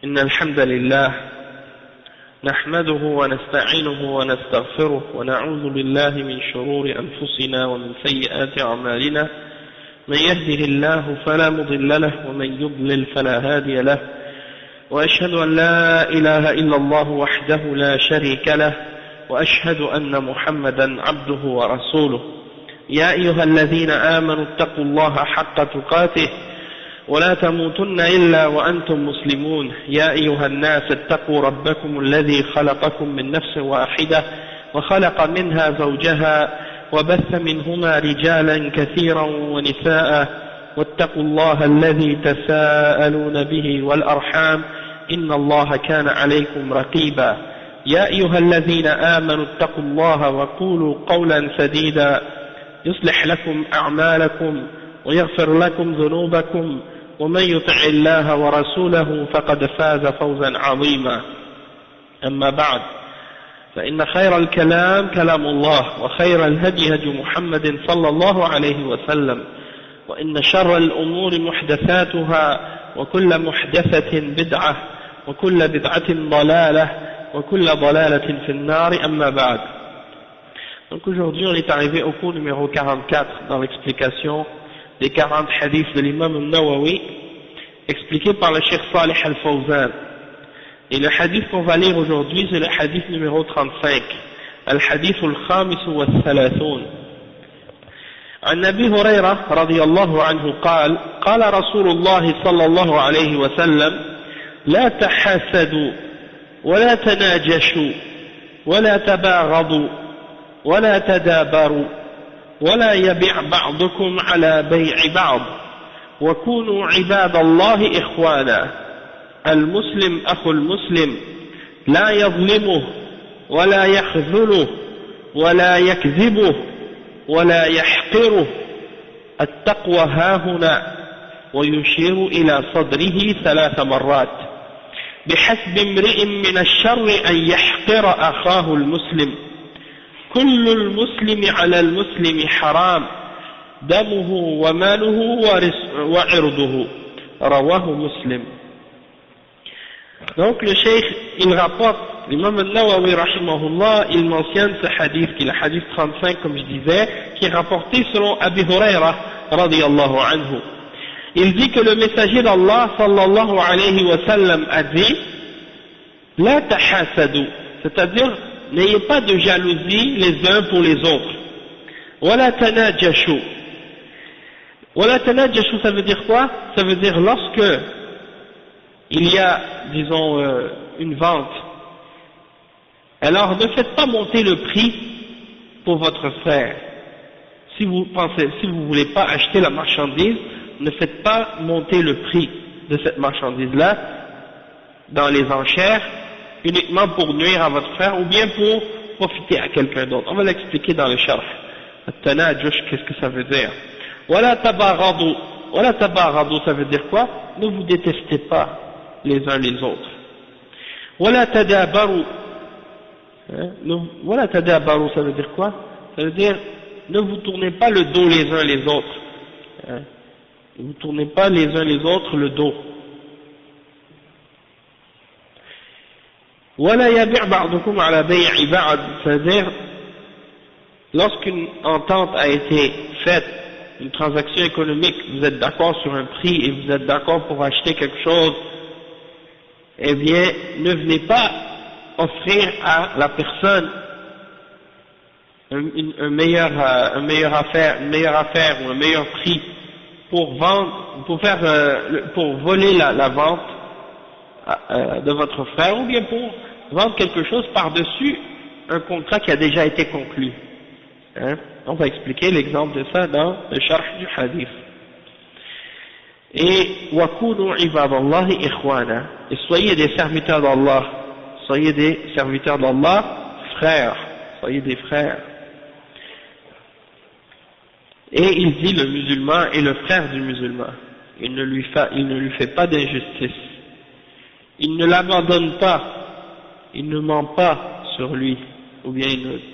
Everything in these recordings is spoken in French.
إن الحمد لله نحمده ونستعينه ونستغفره ونعوذ بالله من شرور أنفسنا ومن سيئات أعمالنا من يهده الله فلا مضل له ومن يضلل فلا هادي له وأشهد أن لا إله إلا الله وحده لا شريك له وأشهد أن محمدا عبده ورسوله يا أيها الذين آمنوا اتقوا الله حق تقاته ولا تموتن إلا وأنتم مسلمون يا أيها الناس اتقوا ربكم الذي خلقكم من نفس واحدة وخلق منها زوجها وبث منهما رجالا كثيرا ونساء واتقوا الله الذي تساءلون به والأرحام إن الله كان عليكم رقيبا يا أيها الذين آمنوا اتقوا الله وقولوا قولا سديدا يصلح لكم أعمالكم ويغفر لكم ذنوبكم ومن يطع الله ورسوله فقد فاز فوزا عظيما أما بعد فإن خير الكلام كلام الله وخير الهدي هدي محمد صلى الله عليه وسلم وإن شر الأمور محدثاتها وكل محدثة بدعة وكل بدعة ضلالة وكل ضلالة في النار أما بعد. Donc aujourd'hui on est arrivé au cours numéro 44 dans l'explication des 40 hadiths de l'imam al-Nawawi expliqués par le Cheikh Salih al-Fawzan. Et le hadith qu'on va lire aujourd'hui c'est le hadith numéro 35, al-hadith al-khamis wa al-thalathun. عن أبي هريرة رضي الله عنه قال قال رسول الله صلى الله عليه وسلم لا تحاسدوا ولا تناجشوا ولا تباغضوا ولا تدابروا ولا يبيع بعضكم على بيع بعض وكونوا عباد الله إخوانا المسلم أخو المسلم لا يظلمه ولا يخذله ولا يكذبه ولا يحقره التقوى هاهنا ويشير إلى صدره 3 مرات بحسب امرئ من الشر أن يحقر أخاه المسلم كل المسلم على المسلم حرام دمه وماله وعرضه رواه مسلم. Donc le cheikh il rapporte, l'imam al-Nawawi rahimahullah, il mentionne ce hadith qui est le hadith 35 comme je disais, qui est rapporté selon Abi Huraira radiyallahu anhu. Il dit que le messager d'Allah sallallahu alayhi wa sallam a dit la tahasadu, c'est-à-dire n'ayez pas de jalousie les uns pour les autres. Wala tanajashu. Wala tanajashu, ça veut dire quoi? Ça veut dire lorsque il y a, disons, une vente, alors ne faites pas monter le prix pour votre frère. Si vous voulez pas acheter la marchandise, ne faites pas monter le prix de cette marchandise-là dans les enchères uniquement pour nuire à votre frère ou bien pour profiter à quelqu'un d'autre. On va l'expliquer dans le sharh. At-tanajush, qu'est-ce que ça veut dire? Wala tabaghadu. Wala tabaghadu, ça veut dire quoi? Ne vous détestez pas les uns les autres. Wala tadabaru. Wala tadabaru, ça veut dire quoi? Ça veut dire ne vous tournez pas le dos les uns les autres. Ne vous tournez pas les uns les autres le dos. ولا يبيع بعضكم على بيع بعض, c'est-à-dire lorsqu'une entente a été faite, une transaction économique, vous êtes d'accord sur un prix et vous êtes d'accord pour acheter quelque chose, eh bien ne venez pas offrir à la personne une meilleure affaire ou un meilleur prix pour vendre, pour voler la vente de votre frère, ou bien pour vendre quelque chose par-dessus un contrat qui a déjà été conclu. On va expliquer l'exemple de ça dans le sharh du hadith. Et وَكُونُوا عِبَادَ اللَّهِ إِخْوَانًا, et soyez des serviteurs d'Allah, frères, soyez des frères. Et il dit le musulman est le frère du musulman, il ne lui fait pas d'injustice. Il ne l'abandonne pas, il ne ment pas sur lui, ou bien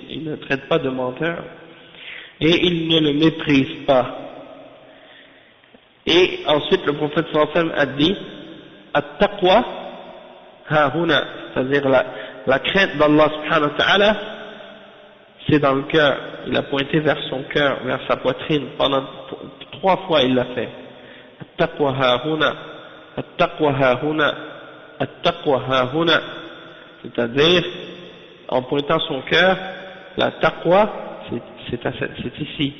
il ne traite pas de menteur, et il ne le méprise pas. Et ensuite le prophète sallallahu alayhi wa sallam a dit At-taqwa ha huna, c'est-à-dire la crainte d'Allah subhanahu wa ta'ala, c'est dans le cœur. Il a pointé vers son cœur, vers sa poitrine, pendant 3 fois il l'a fait. At-taqwa ha huna, at-taqwa ha huna, at-taqwa ha huna, c'est-à-dire, en pointant son cœur, la taqwa, c'est ici.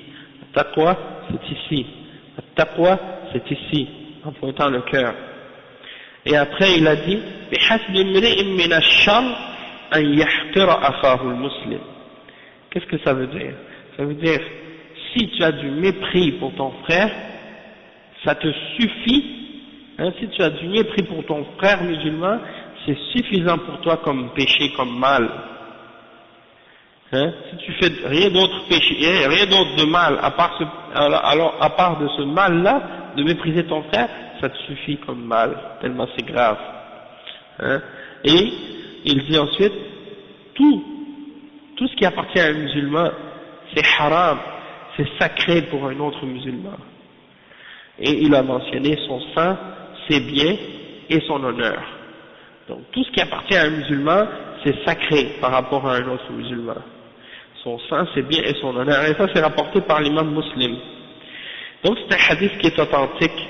La taqwa, c'est ici. La taqwa, c'est ici, en pointant le cœur. Et après, il a dit, بِحَسْبِ امْرِئٍ مِّنَ الشَّرِّ أَنْ يَحْقِرَ أَخَاهُ الْمُسْلِمِ. Qu'est-ce que ça veut dire? Ça veut dire, si tu as du mépris pour ton frère, ça te suffit, hein, si tu as du mépris pour ton frère musulman, c'est suffisant pour toi comme péché, comme mal. Hein? Si tu fais rien d'autre péché, rien d'autre de mal, à part de ce mal-là, de mépriser ton frère, ça te suffit comme mal, tellement c'est grave. Hein? Et il dit ensuite, tout ce qui appartient à un musulman, c'est haram, c'est sacré pour un autre musulman. Et il a mentionné son sang, ses biens et son honneur. Donc tout ce qui appartient à un musulman, c'est sacré par rapport à un autre musulman. Son sang, ses biens et son honneur. Et ça, c'est rapporté par l'imam Muslim. Donc c'est un hadith qui est authentique.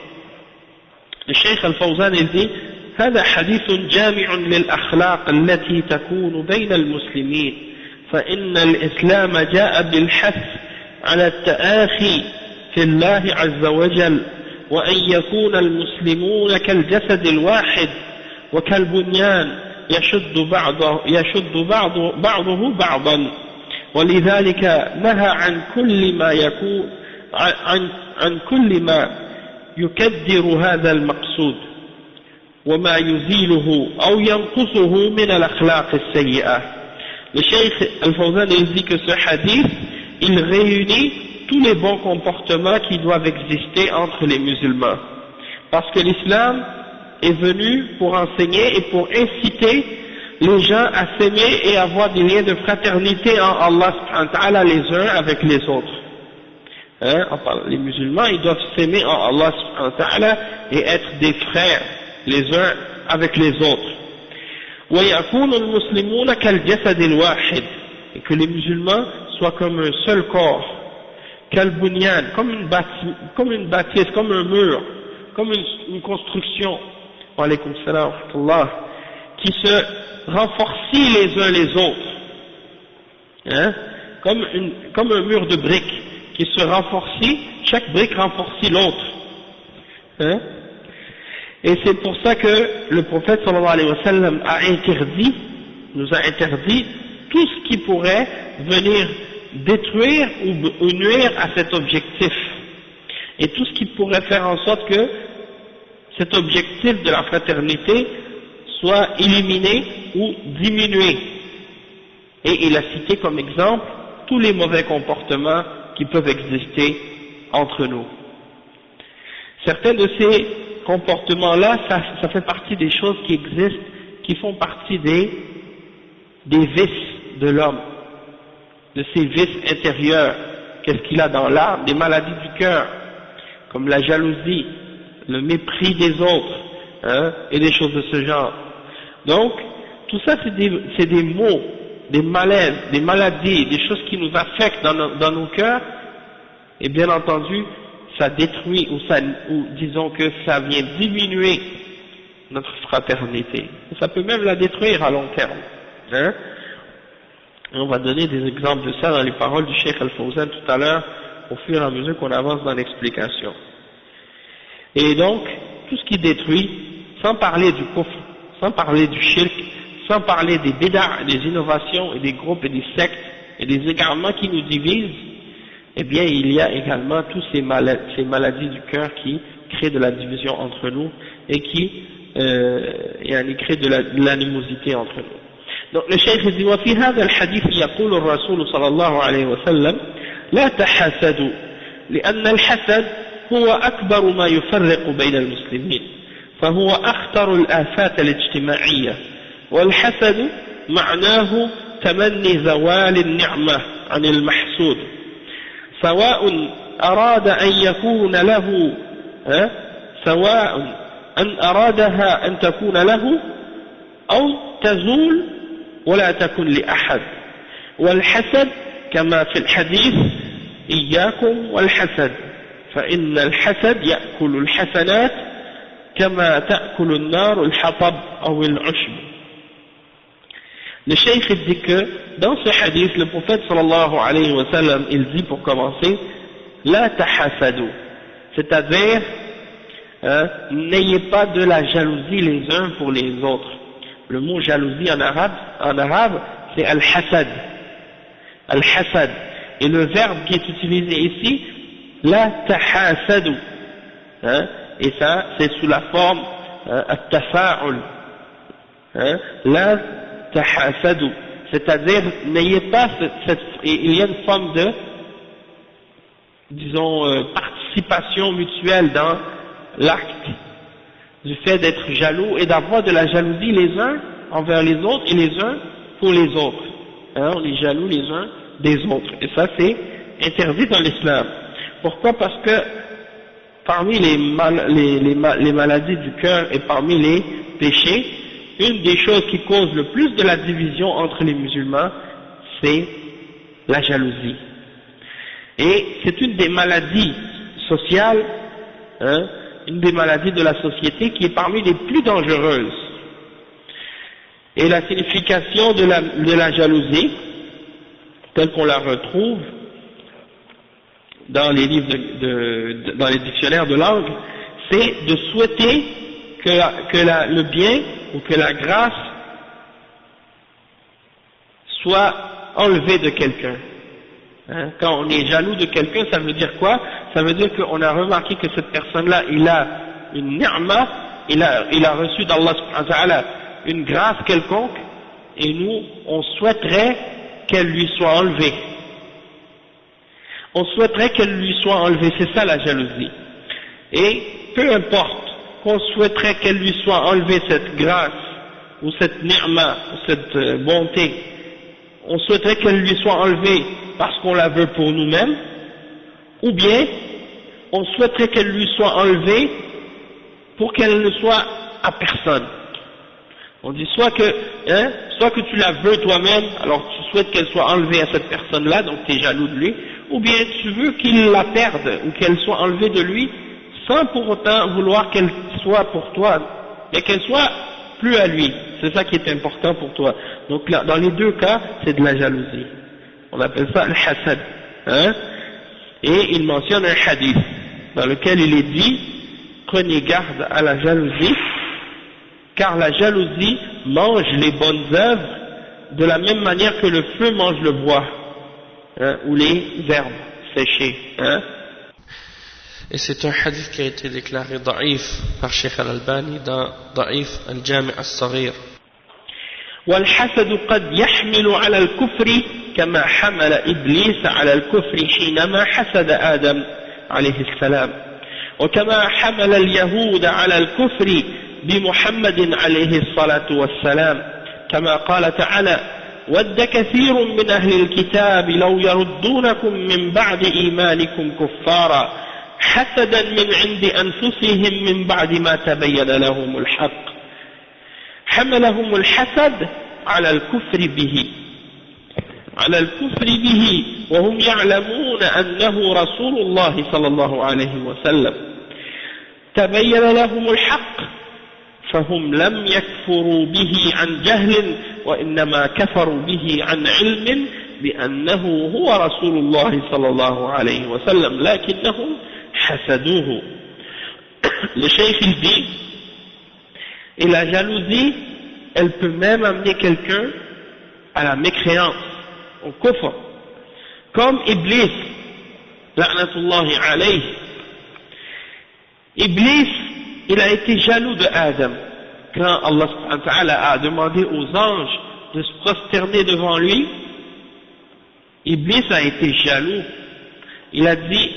Le Cheikh Al-Fawzan il dit هذا حديث جامع للأخلاق التي تكون بين المسلمين فإن الإسلام جاء بالحث على التآخي في الله عز وجل وأن يكون المسلمون كالجسد الواحد وكالبنيان يشد بعضه بعضا ولذلك نهى عن كل ما يكون عن كل ما يكدر هذا المقصود وما يزيله أو ينقصه من الأخلاق السيئة. Le Cheikh Al-Fawzan il dit que ce hadith il réunit tous les bons comportements qui doivent exister entre les musulmans, parce que l'islam est venu pour enseigner et pour inciter les gens à s'aimer et avoir des liens de fraternité en Allah subhanahu wa ta'ala les uns avec les autres. Hein? Les musulmans ils doivent s'aimer en Allah subhanahu wa ta'ala et être des frères les uns avec les autres. وَيَكُونُ الْمُسْلِمُونَ كَالْجَسَدِ الْوَاحِدِ, et que les musulmans soient comme un seul corps, كَالْبُنْيَانِ, comme une bâtisse, comme un mur, comme une construction, wa alaykum salam wa rahmatullah, qui se renforcient les uns les autres, hein? comme un mur de briques qui se renforcit, chaque brique renforcit l'autre, hein? Et c'est pour ça que le prophète sallallahu alayhi wa sallam nous a interdit tout ce qui pourrait venir détruire ou nuire à cet objectif. Et tout ce qui pourrait faire en sorte que cet objectif de la fraternité soit éliminé ou diminué. Et il a cité comme exemple tous les mauvais comportements qui peuvent exister entre nous. Certains de ces comportements-là, ça fait partie des choses qui existent, qui font partie des vices de l'homme, de ses vices intérieurs, qu'est-ce qu'il a dans l'âme, des maladies du cœur, comme la jalousie, le mépris des autres, hein, et des choses de ce genre. Donc, tout ça c'est des maux, des malaises, des maladies, des choses qui nous affectent dans nos cœurs, et bien entendu, ça détruit ou disons que ça vient diminuer notre fraternité. Ça peut même la détruire à long terme. Hein? Et on va donner des exemples de ça dans les paroles du Cheikh Al-Fawzan tout à l'heure, au fur et à mesure qu'on avance dans l'explication. Et donc, tout ce qui détruit, sans parler du kufr, sans parler du shirk, sans parler des bid'a, des innovations et des groupes et des sectes et des égarements qui nous divisent, eh bien il y a également tous ces maladies du cœur qui créent de la division entre nous et qui créent de l'animosité entre nous. Donc le cheikh dit وفي هذا الحديث يقول الرسول صلى الله عليه وسلم لا تحاسدوا لأن الحسد هو أكبر ما يفرق بين المسلمين فهو أخطر الآفات الاجتماعية والحسد معناه تمني زوال النعمة عن المحسود سواء أراد أن يكون له سواء أن أرادها أن تكون له أو تزول ولا تكن لأحد. والحسد كما في الحديث إياكم والحسد فإن الحسد يأكل الحسنات كما تأكل النار الحطب أو العشب. Le cheikh dit que dans ce hadith, le prophète sallallahu alayhi wa sallam, il dit pour commencer, la tahasadu, c'est-à-dire n'ayez pas de la jalousie les uns pour les autres. Le mot jalousie en arabe c'est al-hasad. Al-hasad. Et le verbe qui est utilisé ici, la tahasadu. Et ça, c'est sous la forme at-tafa'ul. La tahasadu. C'est-à-dire, n'ayez pas il y a une forme de, disons, participation mutuelle dans l'acte du fait d'être jaloux et d'avoir de la jalousie les uns envers les autres et les uns pour les autres. On est jaloux les uns des autres. Et ça, c'est interdit dans l'islam. Pourquoi? Parce que parmi les maladies du cœur et parmi les péchés, une des choses qui cause le plus de la division entre les musulmans, c'est la jalousie. Et c'est une des maladies sociales, une des maladies de la société qui est parmi les plus dangereuses. Et la signification de la jalousie, telle qu'on la retrouve dans les livres dans les dictionnaires de langue, c'est de souhaiter que le bien ou que la grâce soit enlevée de quelqu'un. Quand on est jaloux de quelqu'un, ça veut dire quoi? Ça veut dire qu'on a remarqué que cette personne-là, il a une ni'ma, il a reçu d'Allah subhanahu wa ta'ala une grâce quelconque, et nous, on souhaiterait qu'elle lui soit enlevée. On souhaiterait qu'elle lui soit enlevée, c'est ça la jalousie. Et peu importe qu'on souhaiterait qu'elle lui soit enlevée cette grâce, ou cette ni'ma, ou cette bonté, on souhaiterait qu'elle lui soit enlevée parce qu'on la veut pour nous-mêmes, ou bien on souhaiterait qu'elle lui soit enlevée pour qu'elle ne soit à personne. On dit soit que tu la veux toi-même, alors tu souhaites qu'elle soit enlevée à cette personne-là, donc tu es jaloux de lui, ou bien tu veux qu'il la perde ou qu'elle soit enlevée de lui sans pour autant vouloir qu'elle soit pour toi, mais qu'elle soit plus à lui. C'est ça qui est important pour toi. Donc là, dans les deux cas, c'est de la jalousie. On appelle ça le hasad. Et il mentionne un hadith dans lequel il est dit, prenez garde à la jalousie, car la jalousie mange les bonnes œuvres de la même manière que le feu mange le bois, ou les herbes séchées. Et c'est un hadith qui a été déclaré da'if par Cheikh Al-Albani dans Da'if Al-Jami' As-Saghir. والحسد قد يحمل على الكفر كما حمل إبليس على الكفر حينما حسد آدم عليه السلام وكما حمل اليهود على الكفر بمحمد عليه الصلاة والسلام كما قال تعالى ود كثير من أهل الكتاب لو يردونكم من بعد إيمانكم كفارا حسدا من عند أنفسهم من بعد ما تبين لهم الحق حملهم الحسد على الكفر به وهم يعلمون أنه رسول الله صلى الله عليه وسلم تبين لهم الحق فهم لم يكفروا به عن جهل وإنما كفروا به عن علم بأنه هو رسول الله صلى الله عليه وسلم لكنهم حسدوه. Le cheikh il dit, et la jalousie, elle peut même amener quelqu'un à la mécréance, au kufr, comme Iblis, la'natullahi alayhi. Iblis, il a été jaloux de Adam, quand Allah subhanahu wa ta'ala a demandé aux anges de se prosterner devant lui. Iblis a été jaloux, il a dit,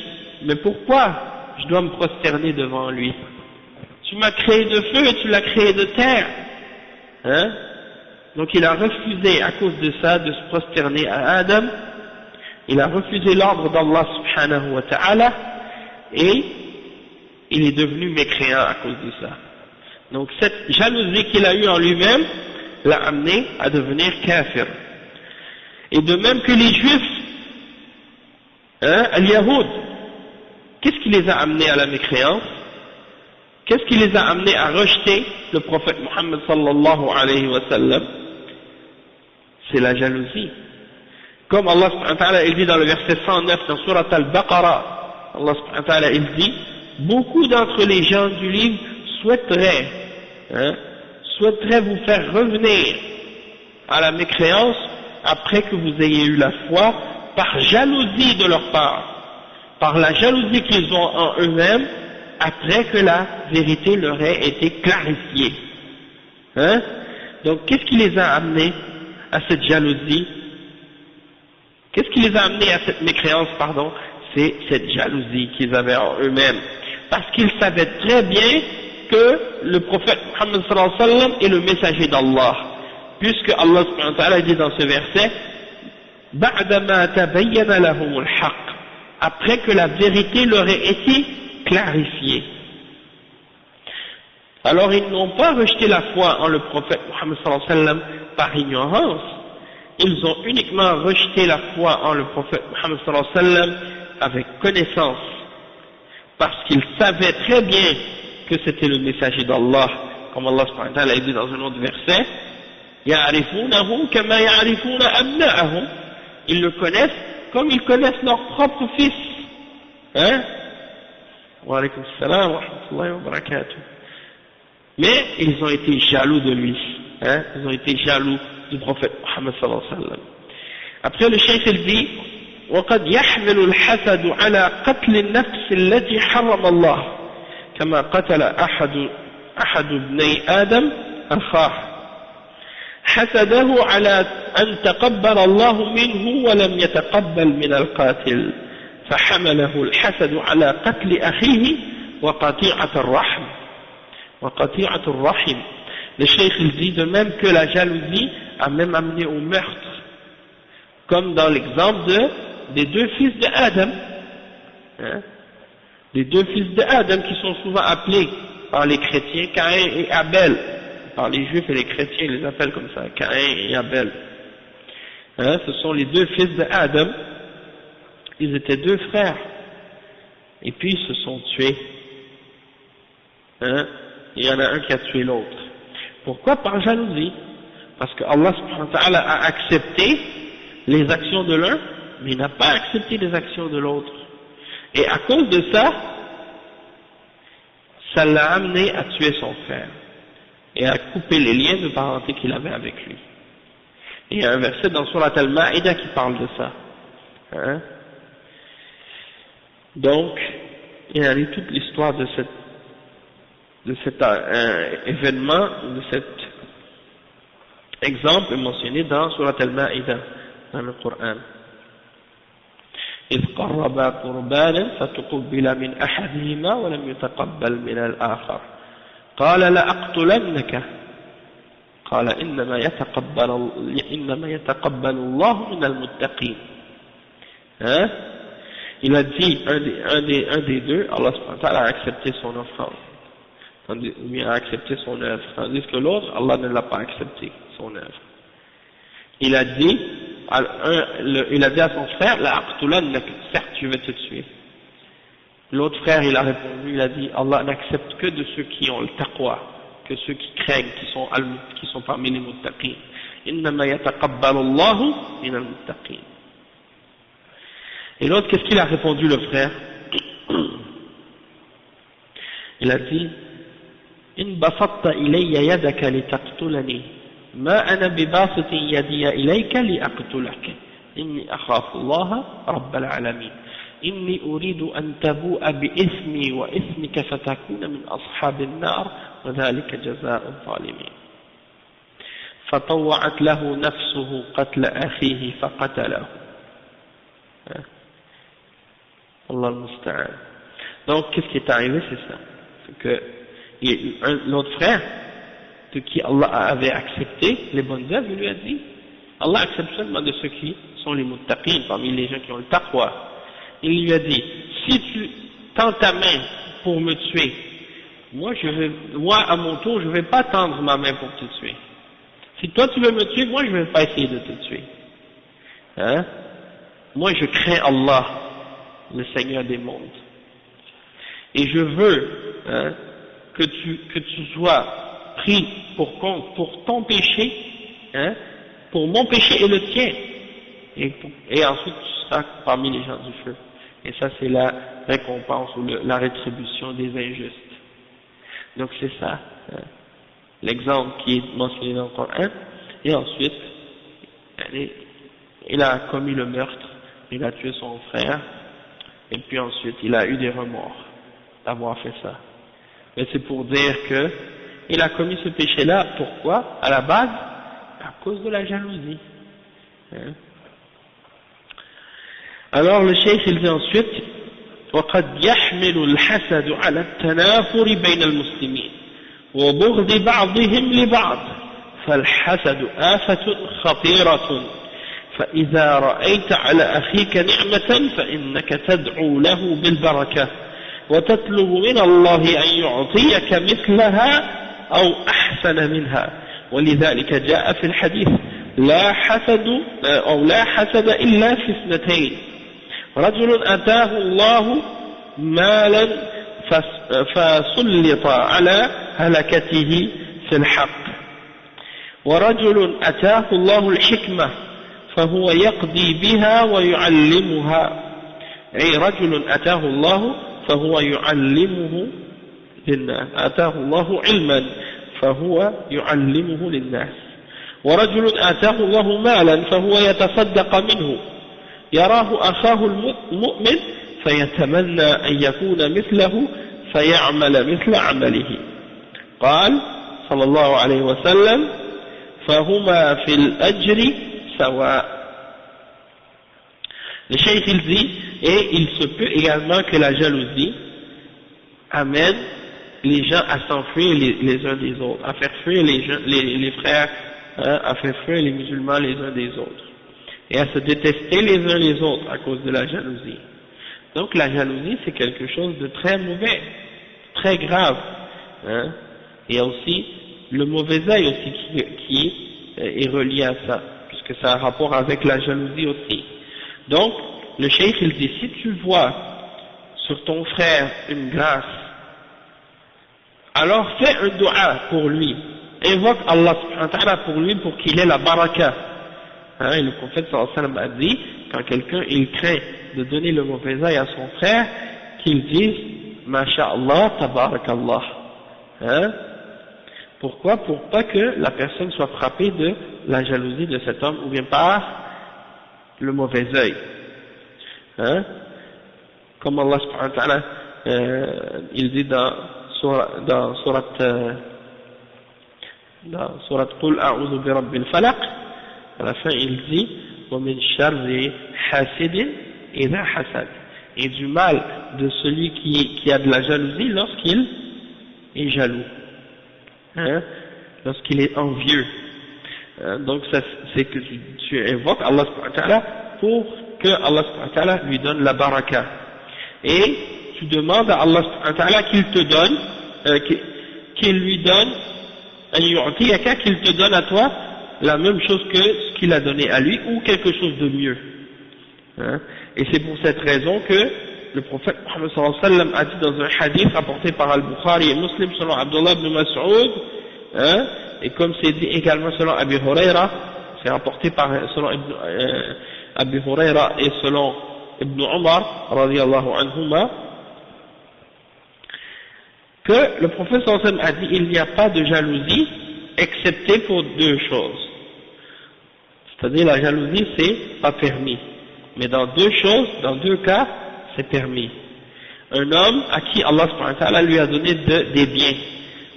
mais pourquoi je dois me prosterner devant lui? Tu m'as créé de feu et tu l'as créé de terre. Donc il a refusé à cause de ça de se prosterner à Adam, il a refusé l'ordre d'Allah subhanahu wa ta'ala et il est devenu mécréant à cause de ça. Donc cette jalousie qu'il a eue en lui-même, l'a amené à devenir kafir. Et de même que les juifs, al-Yahoud, qu'est-ce qui les a amenés à la mécréance? Qu'est-ce qui les a amenés à rejeter le prophète Muhammad sallallahu alayhi wa sallam? C'est la jalousie. Comme Allah subhanahu wa ta'ala, il dit dans le verset 109 dans Surat al-Baqarah, Allah subhanahu wa ta'ala, il dit, beaucoup d'entre les gens du livre souhaiteraient vous faire revenir à la mécréance après que vous ayez eu la foi, par jalousie de leur part, par la jalousie qu'ils ont en eux-mêmes, après que la vérité leur ait été clarifiée. Donc qu'est-ce qui les a amenés à cette jalousie? Qu'est-ce qui les a amenés à cette mécréance, pardon? C'est cette jalousie qu'ils avaient en eux-mêmes. Parce qu'ils savaient très bien que le prophète Muhammad sallallahu alayhi wa sallam est le messager d'Allah. Puisque Allah subhanahu wa ta'ala dit dans ce verset, بَعْدَمَا تَبَيَّنَ لَهُمُ الْحَقِّ, après que la vérité leur ait été clarifiée. Alors ils n'ont pas rejeté la foi en le prophète Muhammad sallallahu alayhi wa sallam par ignorance, ils ont uniquement rejeté la foi en le prophète Muhammad sallallahu alayhi wa sallam avec connaissance, parce qu'ils savaient très bien que c'était le messager d'Allah, comme Allah subhanahu wa ta'ala dit dans un autre verset, يَعْرِفُونَهُ كَمَا يَعْرِفُونَ أَبْنَاءَهُمْ, ils le connaissent comme ils connaissent leur propre fils. Wa alaykum salam wa rahmatullahi wa barakatuh. Mais ils ont été jaloux de lui, ils ont été jaloux du prophète Muhammad sallallahu alayhi wa sallam. Après le cheikh il dit, وقد يحمل الحسد على قتل النفس التي حرم الله كما قتل أحد ابني آدم أخاه حسده على أن تقبل الله منه ولم يتقبل من القاتل فحمله الحسد على قتل أخيه وقطيعة الرحم. Le cheikh il dit de même que la jalousie a même amené au meurtre, comme dans l'exemple des deux fils de Adam, les deux fils de Adam qui sont souvent appelés par les chrétiens Caïn et Abel, par les juifs et les chrétiens ils les appellent comme ça, Caïn et Abel. Ce sont les deux fils de Adam, ils étaient deux frères, et puis ils se sont tués. Il y en a un qui a tué l'autre. Pourquoi? Par jalousie. Parce que Allah subhanahu wa ta'ala a accepté les actions de l'un, mais il n'a pas accepté les actions de l'autre. Et à cause de ça, ça l'a amené à tuer son frère et à couper les liens de parenté qu'il avait avec lui. Et il y a un verset dans Surat al-Ma'ida qui parle de ça. Donc, il y a toute l'histoire de cet événement, de cet exemple est mentionné dans Surat al-Ma'ida, dans le Coran. إذ قربا قربانا فتقبل من أحدهما ولم يتقبل من الآخر قال لأقتلنك قال إنما يتقبل الله من المتقين. Il a dit un des deux, Allah subhanahu wa ta'ala a accepté son offrande, il a accepté son œuvre, tandis que l'autre, Allah ne l'a pas accepté son œuvre. Il a dit à son frère, la aqtulannak, certes je vais te tuer. L'autre frère il a répondu, il a dit, Allah n'accepte que de ceux qui ont le taqwa, que ceux qui craignent, qui sont parmi les muttaqin. Innama yataqabbalu Allahu min al-muttaqin. Et l'autre, qu'est-ce qu'il a répondu le frère? Il a dit, in basatta ilayya yadaka litaqtulani ما أنا بباسط يدي إليك لأقتلك إني أخاف الله رب العالمين إني أريد أن تبوء بإثمي وإثمك فتكون من أصحاب النار وذلك جزاء الظالمين فطوعت له نفسه قتل أخيه فقتله. Allah al-Musta'an. Donc qu'est-ce qui est arrivé? C'est ça, c'est que l'autre frère de qui Allah avait accepté les bonnes œuvres, il lui a dit, Allah accepte seulement de ceux qui sont les muttaqin, parmi les gens qui ont le taqwa. Il lui a dit, si tu tends ta main pour me tuer, moi à mon tour je ne vais pas tendre ma main pour te tuer. Si toi tu veux me tuer, moi je ne vais pas essayer de te tuer. Hein? Moi je crains Allah, le Seigneur des mondes. Et je veux que tu sois pris pour compte pour ton péché, pour mon péché et le tien. Et ensuite tu seras parmi les gens du feu. Et ça c'est la récompense ou la rétribution des injustes. Donc c'est ça, l'exemple qui est mentionné dans le Coran. Et ensuite, il a commis le meurtre, il a tué son frère, et puis ensuite il a eu des remords d'avoir fait ça. Mais c'est pour dire que il a commis ce péché-là, pourquoi? À la base, à cause de la jalousie. Alors le cheikh il dit ensuite وقد يحمل الحسد على التنافر بين المسلمين وبغض بعضهم لبعض فالحسد آفة خطيرة فإذا رأيت على أخيك نعمة فإنك تدعو له بالبركة وتطلب من الله أن يعطيك مثلها أو أحسن منها ولذلك جاء في الحديث لا حسد إلا في اثنتين رجل أتاه الله مالا فسلط على هلكته في الحق ورجل أتاه الله الحكمة فهو يقضي بها ويعلمها أي رجل أتاه الله فهو يعلمه للناس أتاه الله علما فهو يعلمه للناس ورجل آتاه الله مالا فهو يتصدق منه يراه أخاه المؤمن فيتمنى أن يكون مثله فيعمل مثل عمله قال صلى الله عليه وسلم فهما في الأجر سواء. Le cheikh il dit, et il se peut également que la jalousie amène les gens à s'enfuir les uns des autres, à faire fuir les frères, à faire fuir les musulmans les uns des autres, et à se détester les uns les autres à cause de la jalousie. Donc la jalousie c'est quelque chose de très mauvais, très grave. Il y a aussi le mauvais œil aussi qui est relié à ça, puisque ça a un rapport avec la jalousie aussi. Donc le cheikh il dit, si tu vois sur ton frère une grâce, alors fais un dua pour lui, invoque Allah subhanahu wa ta'ala pour lui pour qu'il ait la baraka. Et le prophète sallallahu alayhi wa sallam a dit, quand quelqu'un il craint de donner le mauvais œil à son frère, qu'il dise masha'Allah tabarakallah. Pourquoi? Pour pas que la personne soit frappée de la jalousie de cet homme ou bien par le mauvais œil. Comme Allah subhanahu wa ta'ala il dit dans surat Qul a'udhu bi rabbil falaq, à la fin il dit wa min sharri hasidin idha hasad, et du mal de celui qui a de la jalousie lorsqu'il est jaloux, lorsqu'il est envieux. Donc ça c'est que tu invoques Allah subhanahu wa ta'ala pour que Allah subhanahu wa ta'ala lui donne la baraka, et tu demandes à Allah subhanahu wa ta'ala qu'il te donne, qu'il lui donne, qu'il te donne à toi la même chose que ce qu'il a donné à lui, ou quelque chose de mieux. Et c'est pour cette raison que le prophète Muhammad sallallahu alayhi wa sallam a dit dans un hadith rapporté par Al-Bukhari et Muslim selon Abdullah ibn Mas'ud, et comme c'est dit également selon Abi Huraira, c'est rapporté selon Abi Huraira et selon Ibn Umar radiyallahu anhuma, que le prophète sallallahu alayhi wa sallam a dit, il n'y a pas de jalousie excepté pour deux choses. C'est-à-dire la jalousie c'est pas permis, mais dans deux choses, dans deux cas c'est permis. Un homme à qui Allah subhanahu wa ta'ala lui a donné des biens,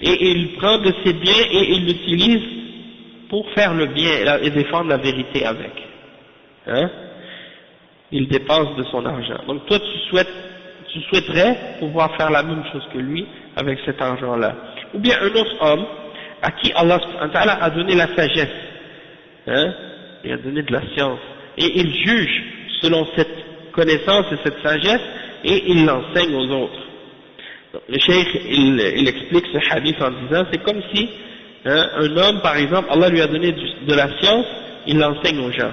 et il prend de ces biens et il l'utilise pour faire le bien et défendre la vérité avec. Il dépense de son argent. Donc toi tu souhaiterais pouvoir faire la même chose que lui avec cet argent-là. Ou bien un autre homme à qui Allah subhanahu wa ta'ala a donné la sagesse, il a donné de la science, et il juge selon cette connaissance et cette sagesse, et il l'enseigne aux autres. Donc, le cheikh il explique ce hadith en disant, c'est comme si hein, un homme par exemple, Allah lui a donné de la science, il l'enseigne aux gens.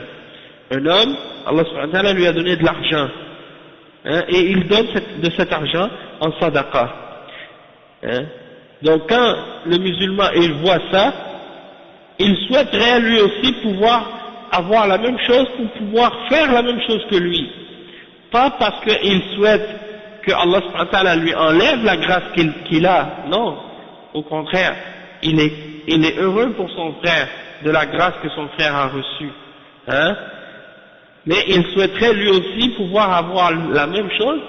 Un homme, Allah subhanahu wa ta'ala lui a donné de l'argent, hein, et il donne de cet argent en sadaqa. Hein. Donc quand le musulman il voit ça, il souhaiterait lui aussi pouvoir avoir la même chose pour pouvoir faire la même chose que lui. Pas parce qu'il souhaite que Allah subhanahu wa ta'ala lui enlève la grâce qu'il a, non, au contraire, il est heureux pour son frère de la grâce que son frère a reçue, hein, mais il souhaiterait lui aussi pouvoir avoir la même chose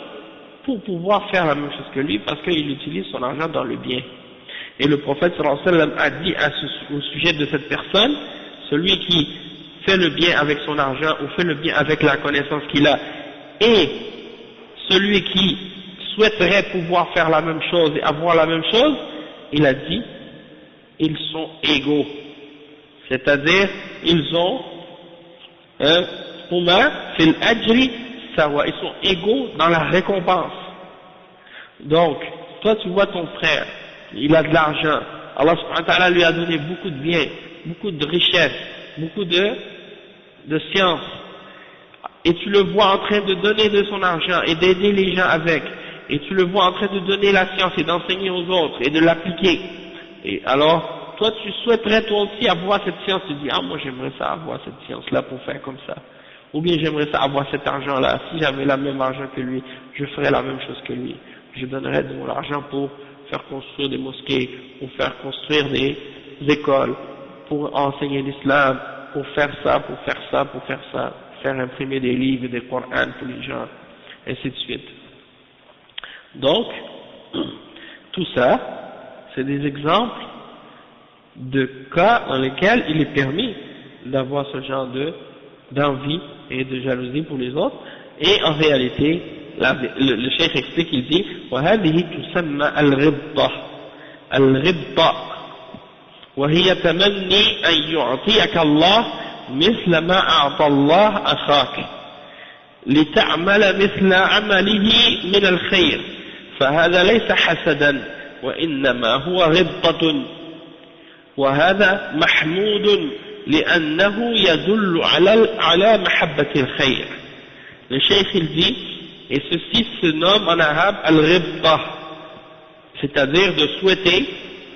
pour pouvoir faire la même chose que lui parce qu'il utilise son argent dans le bien. Et le prophète sallallahu alayhi wa sallam a dit au sujet de cette personne, celui qui fait le bien avec son argent ou fait le bien avec la connaissance qu'il a, et celui qui souhaiterait pouvoir faire la même chose et avoir la même chose, il a dit, ils sont égaux. C'est-à-dire, ils ont fil ajri sawa, ils sont égaux dans la récompense. Donc, toi tu vois ton frère, il a de l'argent, Allah subhanahu wa ta'ala lui a donné beaucoup de biens, beaucoup de richesses, beaucoup de science, et tu le vois en train de donner de son argent et d'aider les gens avec, et tu le vois en train de donner la science et d'enseigner aux autres et de l'appliquer, et alors toi tu souhaiterais toi aussi avoir cette science, tu dis ah moi j'aimerais ça avoir cette science là pour faire comme ça, ou bien j'aimerais ça avoir cet argent là, si j'avais le même argent que lui, je ferais la même chose que lui, je donnerais de mon argent pour faire construire des mosquées, pour faire construire des écoles, pour enseigner l'islam, pour faire ça, pour faire ça, pour faire ça, faire imprimer des livres et des Qur'ans pour les gens, ainsi de suite. Donc, tout ça, c'est des exemples de cas dans lesquels il est permis d'avoir ce genre d'envie et de jalousie pour les autres, et en réalité, le cheikh explique, il dit وهذه تسمى الغبطة الغبطة وهي تمني أن يعطيك الله مثل ما أعطى الله أخاك لتعمل مثل عمله من الخير فهذا ليس حسدا وإنما هو غبطة وهذا محمود لأنه يدل على محبة الخير. Le cheikh il dit, et ceci se nomme en arabe al-ghibta, c'est-à-dire de souhaiter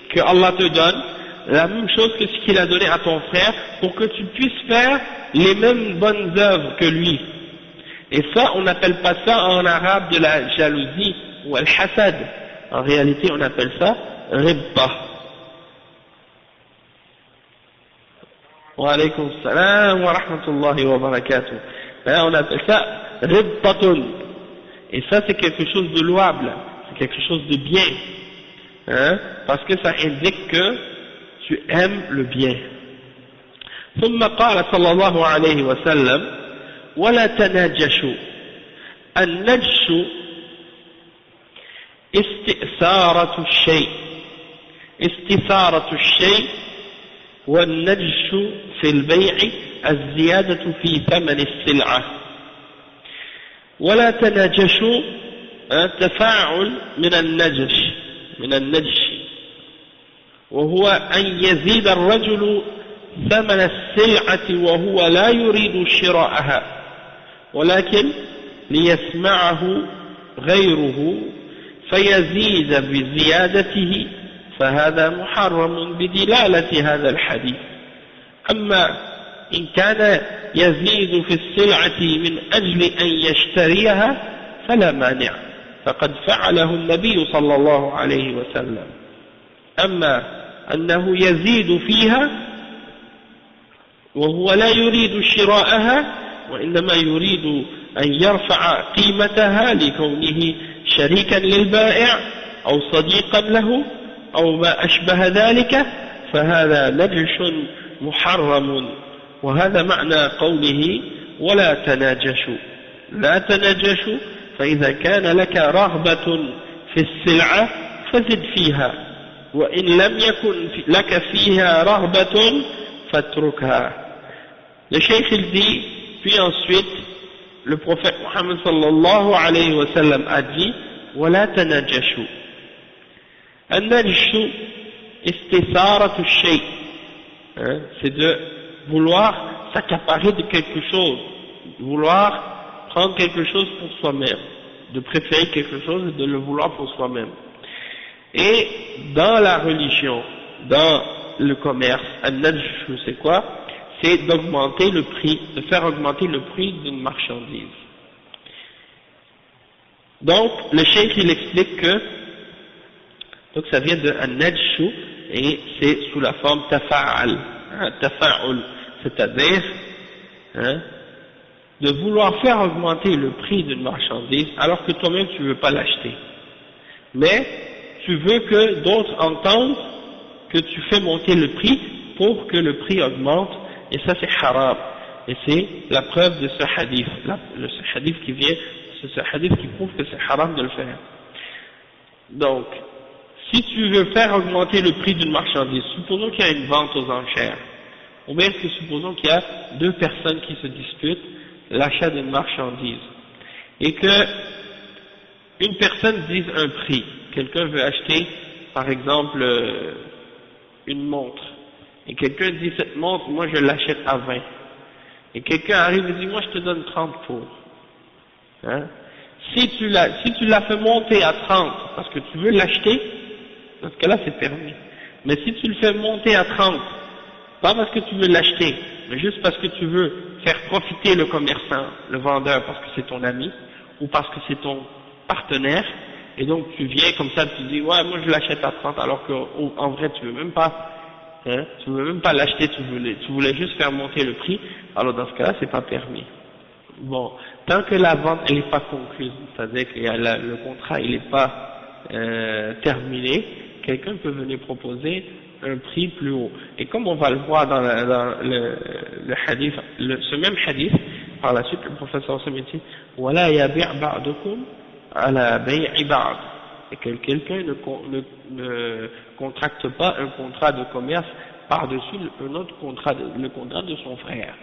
que Allah te donne la même chose que ce qu'il a donné à ton frère pour que tu puisses faire les mêmes bonnes œuvres que lui. Et ça, on n'appelle pas ça en arabe de la jalousie ou al-hasad. En réalité, on appelle ça ghibta. Wa alaykum salam wa rahmatullahi wa barakatuh. On appelle ça ghibtatun. Et ça, c'est quelque chose de louable, c'est quelque chose de bien, hein, parce que ça indique que tu aimes le bien. ثم قال صلى الله عليه وسلم ولا تناجشوا النجش استئثارة الشيء والنجش في البيع الزيادة في ثمن السلعة ولا تناجشوا تفاعل من النجش وهو أن يزيد الرجل ثمن السلعة وهو لا يريد شراءها ولكن ليسمعه غيره فيزيد بزيادته فهذا محرم بدلالة هذا الحديث. أما إن كان يزيد في السلعة من أجل أن يشتريها فلا مانع فقد فعله النبي صلى الله عليه وسلم. أما أنه يزيد فيها وهو لا يريد شراءها وإنما يريد أن يرفع قيمتها لكونه شريكا للبائع أو صديقا له أو ما أشبه ذلك فهذا نجش محرم. وهذا معنى قوله ولا تناجشوا. لا تناجشوا فإذا كان لك رغبة في السلعة فزد فيها وإن لم يكن لك فيها رغبة فاتركها. Le cheikh il dit, puis ensuite le prophète Muhammad sallallahu alayhi wa sallam a dit ولا تناجشوا. النجش istisaratu shay, c'est de vouloir s'accaparer de quelque chose, vouloir prendre quelque chose pour soi-même, de préférer quelque chose et de le vouloir pour soi-même. Et dans la religion, dans le commerce, al-najshu, c'est quoi? C'est d'augmenter le prix, de faire augmenter le prix d'une marchandise. Donc, le cheikh il explique que, donc ça vient de al-najshu, et c'est sous la forme tafa'al, tafa'ul, c'est-à-dire, de vouloir faire augmenter le prix d'une marchandise alors que toi-même tu ne veux pas l'acheter. Mais tu veux que d'autres entendent que tu fais monter le prix pour que le prix augmente, et ça c'est haram. Et c'est la preuve de ce hadith, ce hadith qui vient, c'est ce hadith qui prouve que c'est haram de le faire. Donc, si tu veux faire augmenter le prix d'une marchandise, supposons qu'il y a une vente aux enchères, ou bien que supposons qu'il y a deux personnes qui se disputent l'achat d'une marchandise, et que une personne dise un prix, quelqu'un veut acheter par exemple une montre, et quelqu'un dit cette montre, moi je l'achète à 20, et quelqu'un arrive et dit moi je te donne 30 pour, si tu la fais monter à 30 parce que tu veux l'acheter, dans ce cas-là c'est permis, mais si tu le fais monter à 30, pas parce que tu veux l'acheter, mais juste parce que tu veux faire profiter le commerçant, le vendeur parce que c'est ton ami, ou parce que c'est ton partenaire, et donc tu viens comme ça, tu dis ouais moi je l'achète à 30 alors qu'en vrai tu veux même pas, tu veux même pas l'acheter, tu voulais juste faire monter le prix, alors dans ce cas-là c'est pas permis. Bon, tant que la vente elle n'est pas concluse, c'est-à-dire que le contrat il n'est pas terminé, quelqu'un peut venir proposer un prix plus haut. Et comme on va le voir dans le hadith, ce même hadith, par la suite le professeur se dit voilà yabi' ba'dukum ala bay'i ba'd, et que quelqu'un ne contracte pas un contrat de commerce par-dessus un autre contrat, le contrat de son frère.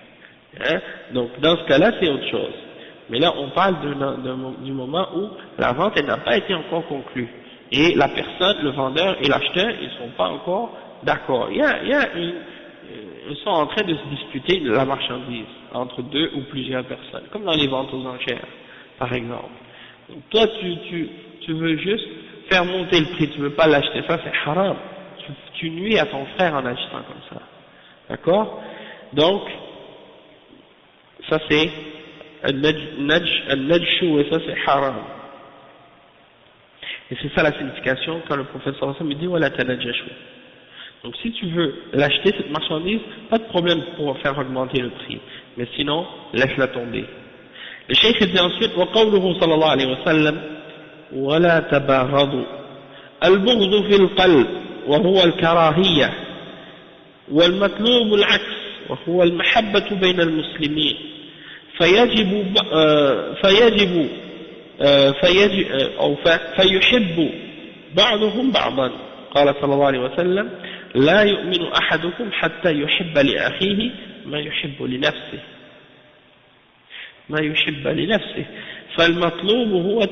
Donc dans ce cas-là c'est autre chose. Mais là on parle du moment où la vente elle n'a pas été encore conclue, et la personne, le vendeur et l'acheteur ils sont pas encore d'accord. Ils sont en train de se disputer la marchandise entre deux ou plusieurs personnes, comme dans les ventes aux enchères, par exemple. Donc toi, tu veux juste faire monter le prix, tu veux pas l'acheter, ça c'est haram. Tu nuis à ton frère en achetant comme ça. D'accord? Donc, ça c'est al-najshu, et ça c'est haram. Et c'est ça la signification quand le professeur me dit wala tanajashu. Donc si tu veux l'acheter cette marchandise, pas de problème pour faire augmenter le prix, mais sinon laisse-la tomber. Le cheikh dit ensuite وقوله صلى الله عليه وسلم ولا تباغضوا البغض في القلب وهو الكراهية والمطلوب العكس وهو المحبة بين المسلمين فيحب بعضهم بعضا. قال صلى الله عليه وسلم لا يؤمن أحدكم حتى يحب لأخيه ما يحب لنفسه فالمطلوب هو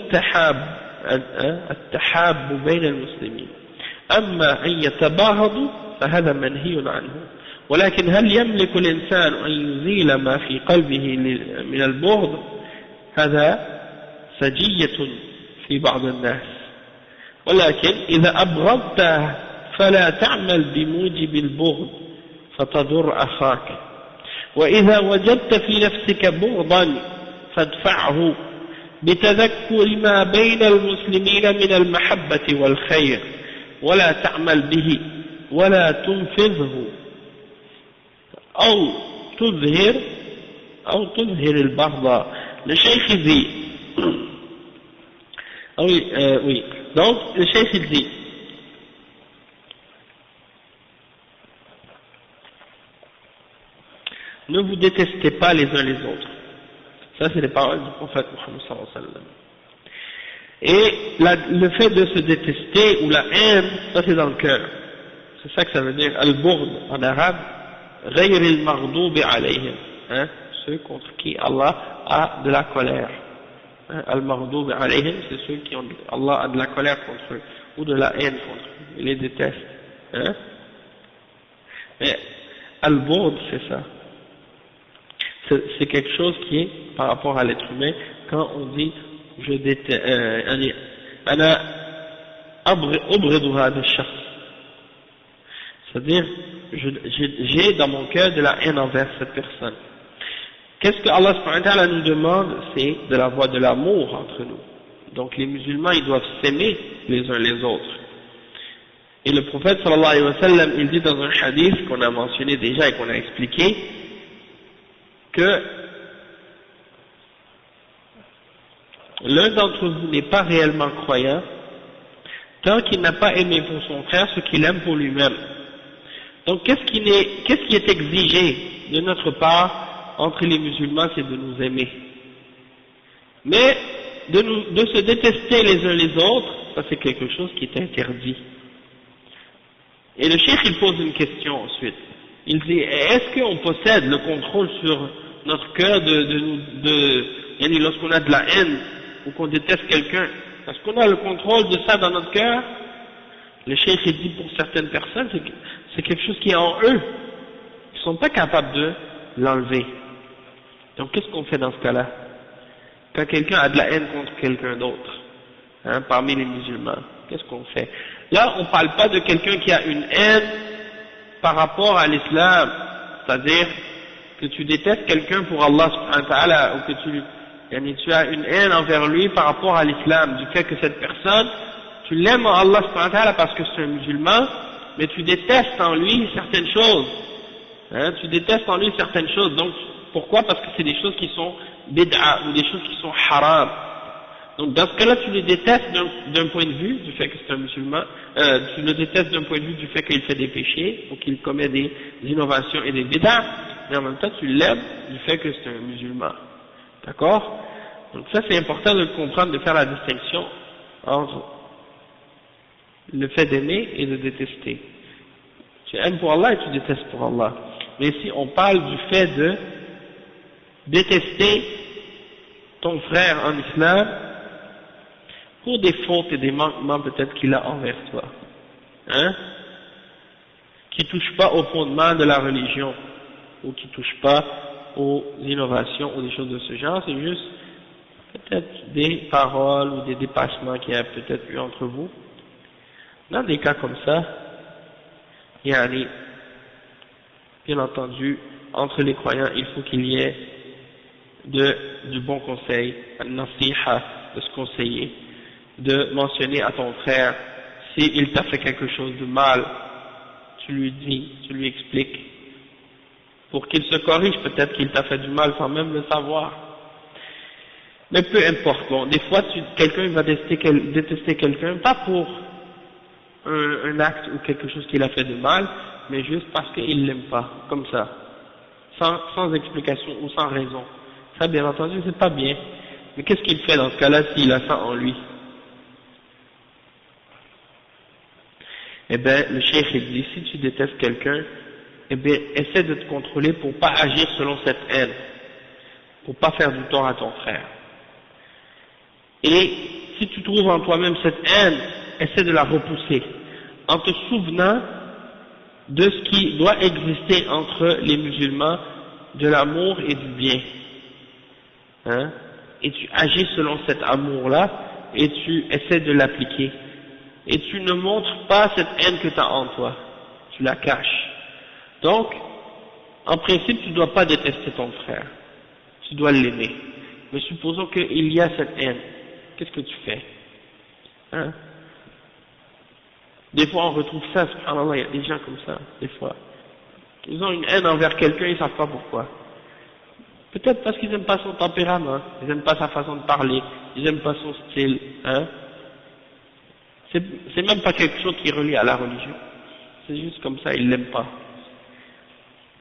التحاب بين المسلمين. أما أن يتباغضوا فهذا منهي عنه. ولكن هل يملك الإنسان أن يزيل ما في قلبه من البغض؟ هذا سجية في بعض الناس. ولكن إذا أبغضته فلا تعمل بموجب البغض فتضر أخاك. وإذا وجدت في نفسك بغضا فادفعه بتذكر ما بين المسلمين من المحبة والخير ولا تعمل به ولا تنفذه أو تظهر البغض. Le cheikh dit, oui, donc le cheikh dit, ne vous détestez pas les uns les autres. Ça c'est les paroles du prophète Mohammed sallallahu alayhi wa sallam. Et le fait de se détester ou la haine, ça c'est dans le cœur. C'est ça que ça veut dire al-bughd en arabe, ghayr al-maghdubi alayhim, ceux contre qui Allah a de la colère. Al-maghdubi alayhim, c'est ceux qui ont Allah a de la colère contre eux ou de la haine contre eux, il les déteste. Hein? Mais al-bughd, c'est ça. C'est quelque chose qui est par rapport à l'être humain. Quand on dit je déteste, أنا أبغض هذا الشخص, c'est-à-dire j'ai dans mon cœur de la haine envers cette personne. Qu'est-ce que Allah subhanahu wa ta'ala nous demande? C'est de l'avoir de l'amour entre nous. Donc les musulmans, ils doivent s'aimer les uns les autres. Et le prophète sallallahu alayhi wa sallam, il dit dans un hadith qu'on a mentionné déjà et qu'on a expliqué, que l'un d'entre vous n'est pas réellement croyant tant qu'il n'a pas aimé pour son frère ce qu'il aime pour lui-même. Donc qu'est-ce qui est exigé de notre part entre les musulmans? C'est de nous aimer. Mais de se détester les uns les autres, ça c'est quelque chose qui est interdit. Et le cheikh il pose une question ensuite. Il dit, est-ce qu'on possède le contrôle sur notre cœur lorsqu'on a de la haine ou qu'on déteste quelqu'un? Est-ce qu'on a le contrôle de ça dans notre cœur? Le cheikh il dit pour certaines personnes, c'est quelque chose qui est en eux. Ils ne sont pas capables de l'enlever. Donc qu'est-ce qu'on fait dans ce cas-là? Quand quelqu'un a de la haine contre quelqu'un d'autre, hein, parmi les musulmans, qu'est-ce qu'on fait? Là, on ne parle pas de quelqu'un qui a une haine par rapport à l'islam, c'est-à-dire que tu détestes quelqu'un pour Allah subhanahu wa ta'ala, ou que tu as une haine envers lui par rapport à l'islam, du fait que cette personne, tu l'aimes en Allah subhanahu wa ta'ala parce que c'est un musulman, mais tu détestes en lui certaines choses, hein, tu détestes en lui certaines choses, donc pourquoi? Parce que c'est des choses qui sont bid'a, ou des choses qui sont haram. Donc dans ce cas-là, tu le détestes d'un point de vue du fait que c'est un musulman, tu le détestes d'un point de vue du fait qu'il fait des péchés, ou qu'il commet des innovations et des bid'a, mais en même temps tu l'aimes du fait que c'est un musulman. D'accord? Donc ça c'est important de le comprendre, de faire la distinction entre le fait d'aimer et de détester. Tu aimes pour Allah et tu détestes pour Allah. Mais si on parle du fait de détester ton frère en islam pour des fautes et des manquements peut-être qu'il a envers toi, hein, qui ne touchent pas au fondement de la religion, ou qui ne touchent pas aux innovations ou des choses de ce genre, c'est juste peut-être des paroles ou des dépassements qu'il y a peut-être eu entre vous. Dans des cas comme ça, bien entendu, entre les croyants, il faut qu'il y ait du bon conseil, nasiha, de se conseiller, de mentionner à ton frère, s'il t'a fait quelque chose de mal, tu lui dis, tu lui expliques, pour qu'il se corrige, peut-être qu'il t'a fait du mal sans même le savoir. Mais peu importe, bon, des fois quelqu'un va détester quelqu'un, pas pour un acte ou quelque chose qu'il a fait de mal, mais juste parce qu'il l'aime pas, comme ça, sans explication ou sans raison. Ça, bien entendu, c'est pas bien. Mais qu'est-ce qu'il fait dans ce cas-là s'il a ça en lui? Eh bien, le cheikh il dit, si tu détestes quelqu'un, eh bien, essaie de te contrôler pour pas agir selon cette haine, pour pas faire du tort à ton frère. Et si tu trouves en toi-même cette haine, essaie de la repousser, en te souvenant de ce qui doit exister entre les musulmans, de l'amour et du bien. Hein? Et tu agis selon cet amour-là, et tu essaies de l'appliquer. Et tu ne montres pas cette haine que tu as en toi, tu la caches. Donc, en principe, tu ne dois pas détester ton frère, tu dois l'aimer. Mais supposons qu'il y a cette haine, qu'est-ce que tu fais? Hein? Des fois on retrouve ça, subhanallah, il y a des gens comme ça, des fois. Ils ont une haine envers quelqu'un, ils ne savent pas pourquoi. Peut-être parce qu'ils n'aiment pas son tempérament, ils n'aiment pas sa façon de parler, ils n'aiment pas son style, hein. C'est même pas quelque chose qui est relié à la religion. C'est juste comme ça, ils l'aiment pas.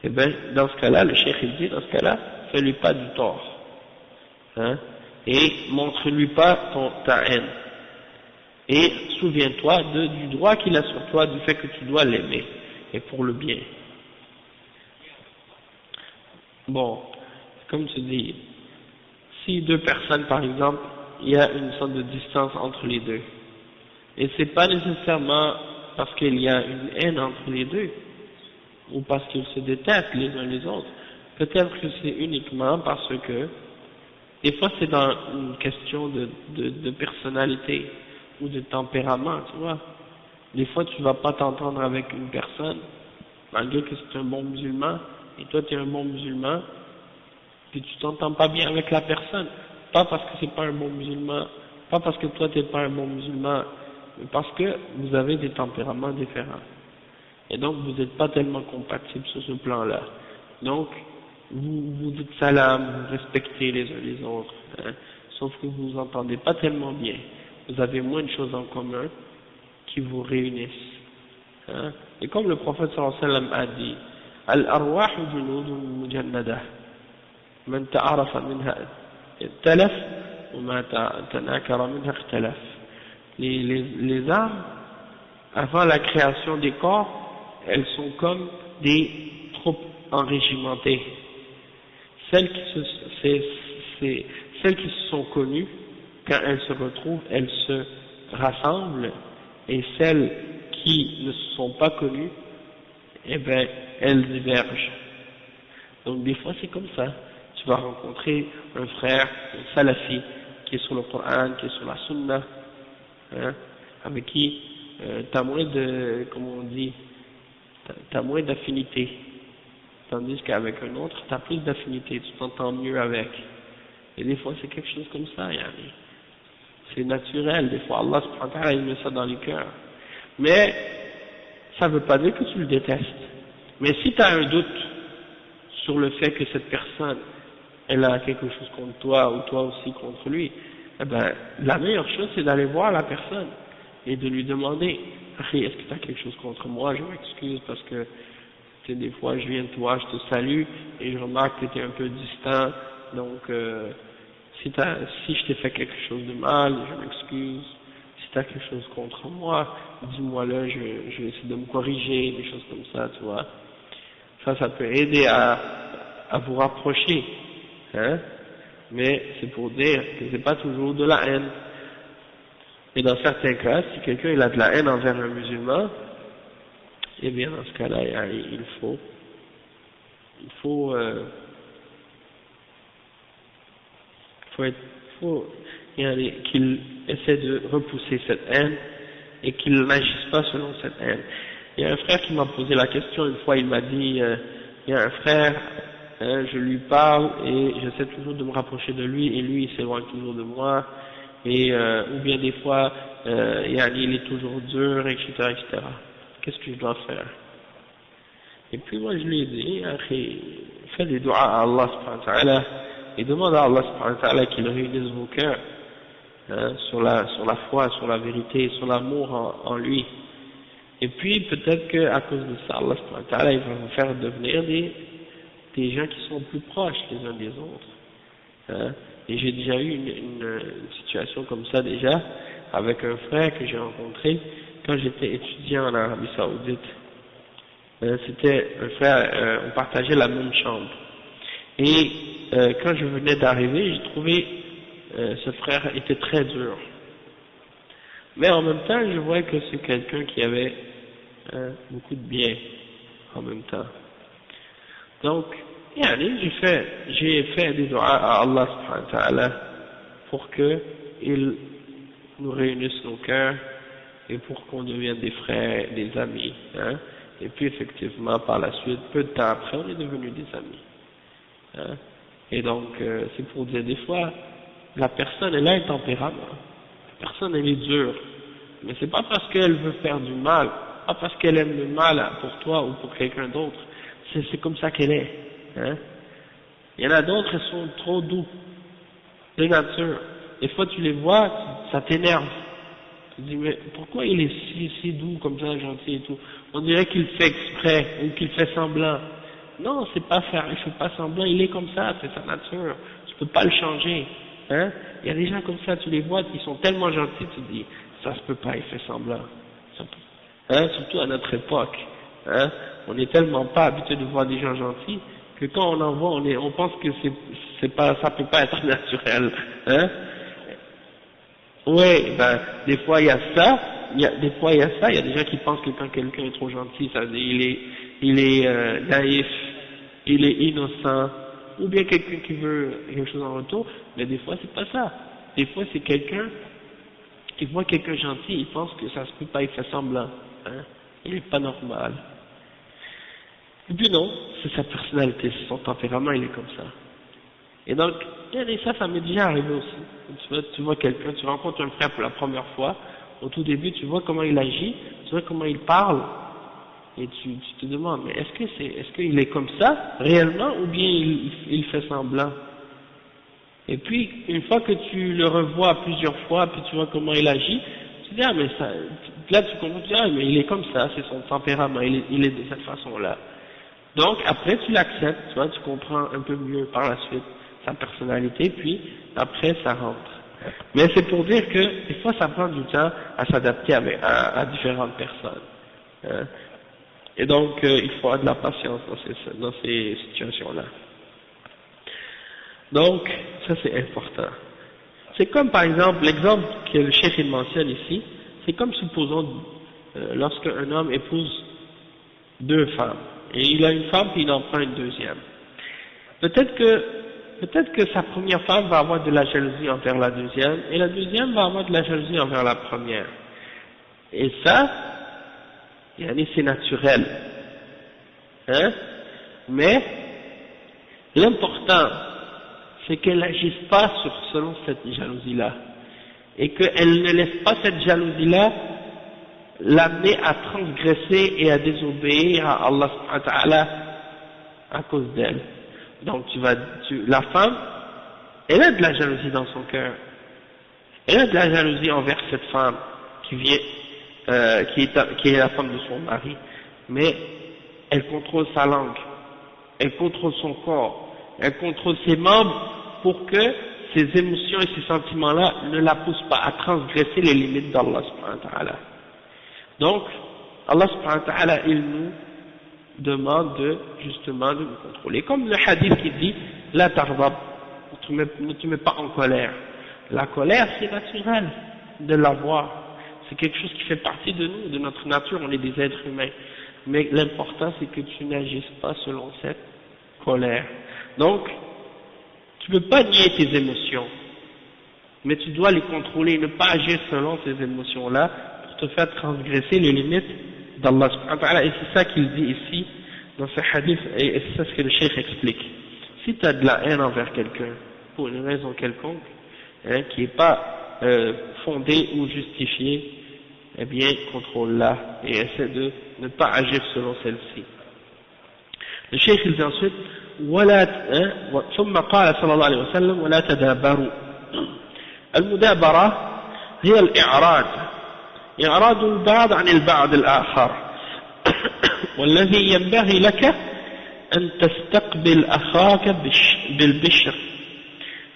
Eh bien, dans ce cas-là, le cheikh il dit, dans ce cas-là, fais-lui pas du tort. Hein, et montre-lui pas ta haine. Et souviens-toi du droit qu'il a sur toi, du fait que tu dois l'aimer, et pour le bien. Bon, comme tu dis, si deux personnes par exemple, il y a une sorte de distance entre les deux, et c'est pas nécessairement parce qu'il y a une haine entre les deux, ou parce qu'ils se détestent les uns les autres. Peut-être que c'est uniquement parce que, des fois c'est dans une question de personnalité, ou de tempérament, tu vois. Des fois tu vas pas t'entendre avec une personne, malgré que c'est un bon musulman, et toi tu es un bon musulman, puis tu t'entends pas bien avec la personne, pas parce que c'est pas un bon musulman, pas parce que toi t'es pas un bon musulman, mais parce que vous avez des tempéraments différents. Et donc vous n'êtes pas tellement compatibles sur ce plan-là. Donc, vous dites salam, vous respectez les uns les autres, hein, sauf que vous vous entendez pas tellement bien. Vous avez moins de choses en commun qui vous réunissent. Hein. Et comme le prophète sallallahu alayhi wa sallam a dit, Al-arwahu junudun mujannadah, man ta'arafa minha talaf, ou man tanakara minha ikhtalaf. Les âmes, avant la création des corps, elles sont comme des troupes enrégimentées. Celles qui se sont connues, quand elles se retrouvent, elles se rassemblent, et celles qui ne se sont pas connues, eh ben, elles divergent. Donc des fois c'est comme ça. Tu vas rencontrer un frère, un salafi, qui est sur le Coran, qui est sur la Sunna, hein, avec qui tu as moins de, comment on dit, tu as moins d'affinité. Tandis qu'avec un autre, tu as plus d'affinité, tu t'entends mieux avec. Et des fois c'est quelque chose comme ça, yani. C'est naturel, des fois Allah subhanahu wa ta'ala il met ça dans les cœurs. Mais ça ne veut pas dire que tu le détestes. Mais si tu as un doute sur le fait que cette personne elle a quelque chose contre toi ou toi aussi contre lui, eh ben la meilleure chose c'est d'aller voir la personne et de lui demander est-ce que tu as quelque chose contre moi, je m'excuse parce que des fois je viens de toi, je te salue et je remarque que tu es un peu distant, donc si je t'ai fait quelque chose de mal, je m'excuse. Si tu as quelque chose contre moi, dis-moi là, je vais essayer de me corriger, des choses comme ça, tu vois. Ça peut aider à vous rapprocher, hein. Mais c'est pour dire que c'est pas toujours de la haine. Et dans certains cas, si quelqu'un il a de la haine envers un musulman, eh bien dans ce cas-là, il faut qu'il essaie de repousser cette haine et qu'il n'agisse pas selon cette haine. Il y a un frère qui m'a posé la question une fois, il m'a dit, il y a un frère, je lui parle et j'essaie toujours de me rapprocher de lui et lui il s'éloigne toujours de moi, et ou bien des fois, il est toujours dur, etc., etc. Qu'est-ce que je dois faire? Et puis moi je lui ai dit, fais des doigts à Allah subhanahu wa ta'ala et demande à Allah subhanahu wa ta'ala qu'il réunisse vos cœurs, hein, sur la foi, sur la vérité, sur l'amour en lui. Et puis peut-être qu'à cause de ça, Allah subhanahu wa ta'ala il va vous faire devenir des gens qui sont plus proches les uns des autres. Hein. Et j'ai déjà eu une situation comme ça déjà, avec un frère que j'ai rencontré quand j'étais étudiant en Arabie Saoudite. C'était un frère, on partageait la même chambre. Et quand je venais d'arriver, j'ai trouvé ce frère était très dur. Mais en même temps, je voyais que c'est quelqu'un qui avait beaucoup de bien en même temps. Donc, j'ai fait des doigts à Allah subhanahu wa ta'ala pour qu'il nous réunisse nos cœurs et pour qu'on devienne des frères, des amis. Hein. Et puis effectivement, par la suite, peu de temps après, on est devenus des amis. Hein. Et donc, c'est pour dire des fois, la personne, elle a un tempérament. La personne, elle est dure. Mais c'est pas parce qu'elle veut faire du mal, pas parce qu'elle aime le mal pour toi ou pour quelqu'un d'autre. C'est comme ça qu'elle est. Hein. Il y en a d'autres, elles sont trop doux, de nature. Des fois, tu les vois, ça t'énerve. Tu te dis, mais pourquoi il est si doux comme ça, gentil et tout? On dirait qu'il fait exprès ou qu'il fait semblant. Non, c'est pas faire, il fait pas semblant, il est comme ça, c'est sa nature. Tu peux pas le changer. Hein? Il y a des gens comme ça, tu les vois, ils sont tellement gentils, tu te dis, ça se peut pas, il fait semblant. Hein? Surtout à notre époque. Hein? On est tellement pas habitué de voir des gens gentils que quand on en voit, on pense que ça peut pas être naturel. Hein? Oui, ben, des fois il y a ça, des fois il y a ça, il y a des gens qui pensent que quand quelqu'un est trop gentil, ça veut dire il est naïf, il est innocent, ou bien quelqu'un qui veut quelque chose en retour, mais des fois c'est pas ça. Des fois c'est quelqu'un qui voit quelqu'un gentil, il pense que ça se peut pas, il fait semblant, hein, il est pas normal. Et puis non, c'est sa personnalité, c'est son tempérament, il est comme ça. Et donc, et ça m'est déjà arrivé aussi. Tu vois quelqu'un, tu rencontres un frère pour la première fois, au tout début, tu vois comment il agit, tu vois comment il parle, et tu te demandes, mais est-ce qu'il est comme ça, réellement, ou bien il fait semblant? Et puis, une fois que tu le revois plusieurs fois, puis tu vois comment il agit, tu te dis, ah, mais ça, là tu comprends, tu dis, ah, mais il est comme ça, c'est son tempérament, il est de cette façon-là. Donc, après, tu l'acceptes, tu vois, tu comprends un peu mieux par la suite sa personnalité, puis après, ça rentre. Mais c'est pour dire que, des fois, ça prend du temps à s'adapter à différentes personnes. Hein. Et donc, il faut avoir de la patience dans ces situations-là. Donc, ça c'est important. C'est comme, par exemple, l'exemple que le chef mentionne ici, c'est comme, supposons, lorsqu'un homme épouse deux femmes. Et il a une femme, puis il en prend une deuxième. Peut-être que sa première femme va avoir de la jalousie envers la deuxième, et la deuxième va avoir de la jalousie envers la première. Et ça, c'est naturel. Hein? Mais, l'important, c'est qu'elle n'agisse pas selon cette jalousie-là. Et qu'elle ne laisse pas cette jalousie-là l'amener à transgresser et à désobéir à Allah subhanahu wa ta'ala à cause d'elle. Donc la femme, elle a de la jalousie dans son cœur. Elle a de la jalousie envers cette femme qui est la femme de son mari. Mais elle contrôle sa langue, elle contrôle son corps, elle contrôle ses membres pour que ses émotions et ses sentiments-là ne la poussent pas à transgresser les limites d'Allah subhanahu wa ta'ala. Donc, Allah subhanahu wa ta'ala, il nous demande justement de nous contrôler. Comme le hadith qui dit, la tardab, ne te mets pas en colère. La colère, c'est naturel de l'avoir. C'est quelque chose qui fait partie de nous, de notre nature, on est des êtres humains. Mais l'important, c'est que tu n'agisses pas selon cette colère. Donc, tu ne peux pas nier tes émotions, mais tu dois les contrôler, ne pas agir selon ces émotions-là, te faire transgresser les limites d'Allah subhanahu wa ta'ala. Et c'est ça qu'il dit ici dans ce hadith, et c'est ça ce que le cheikh explique. Si tu as de la haine envers quelqu'un pour une raison quelconque, hein, qui n'est pas fondée ou justifiée, eh bien contrôle-la et essaie de ne pas agir selon celle-ci. Le cheikh il dit ensuite ثم قال صلى الله عليه وسلم ولا تدابروا. المدابرة هي الإعراض، إعراض البعض عن البعض الآخر، والذي ينبغي لك أن تستقبل أخاك بالبشر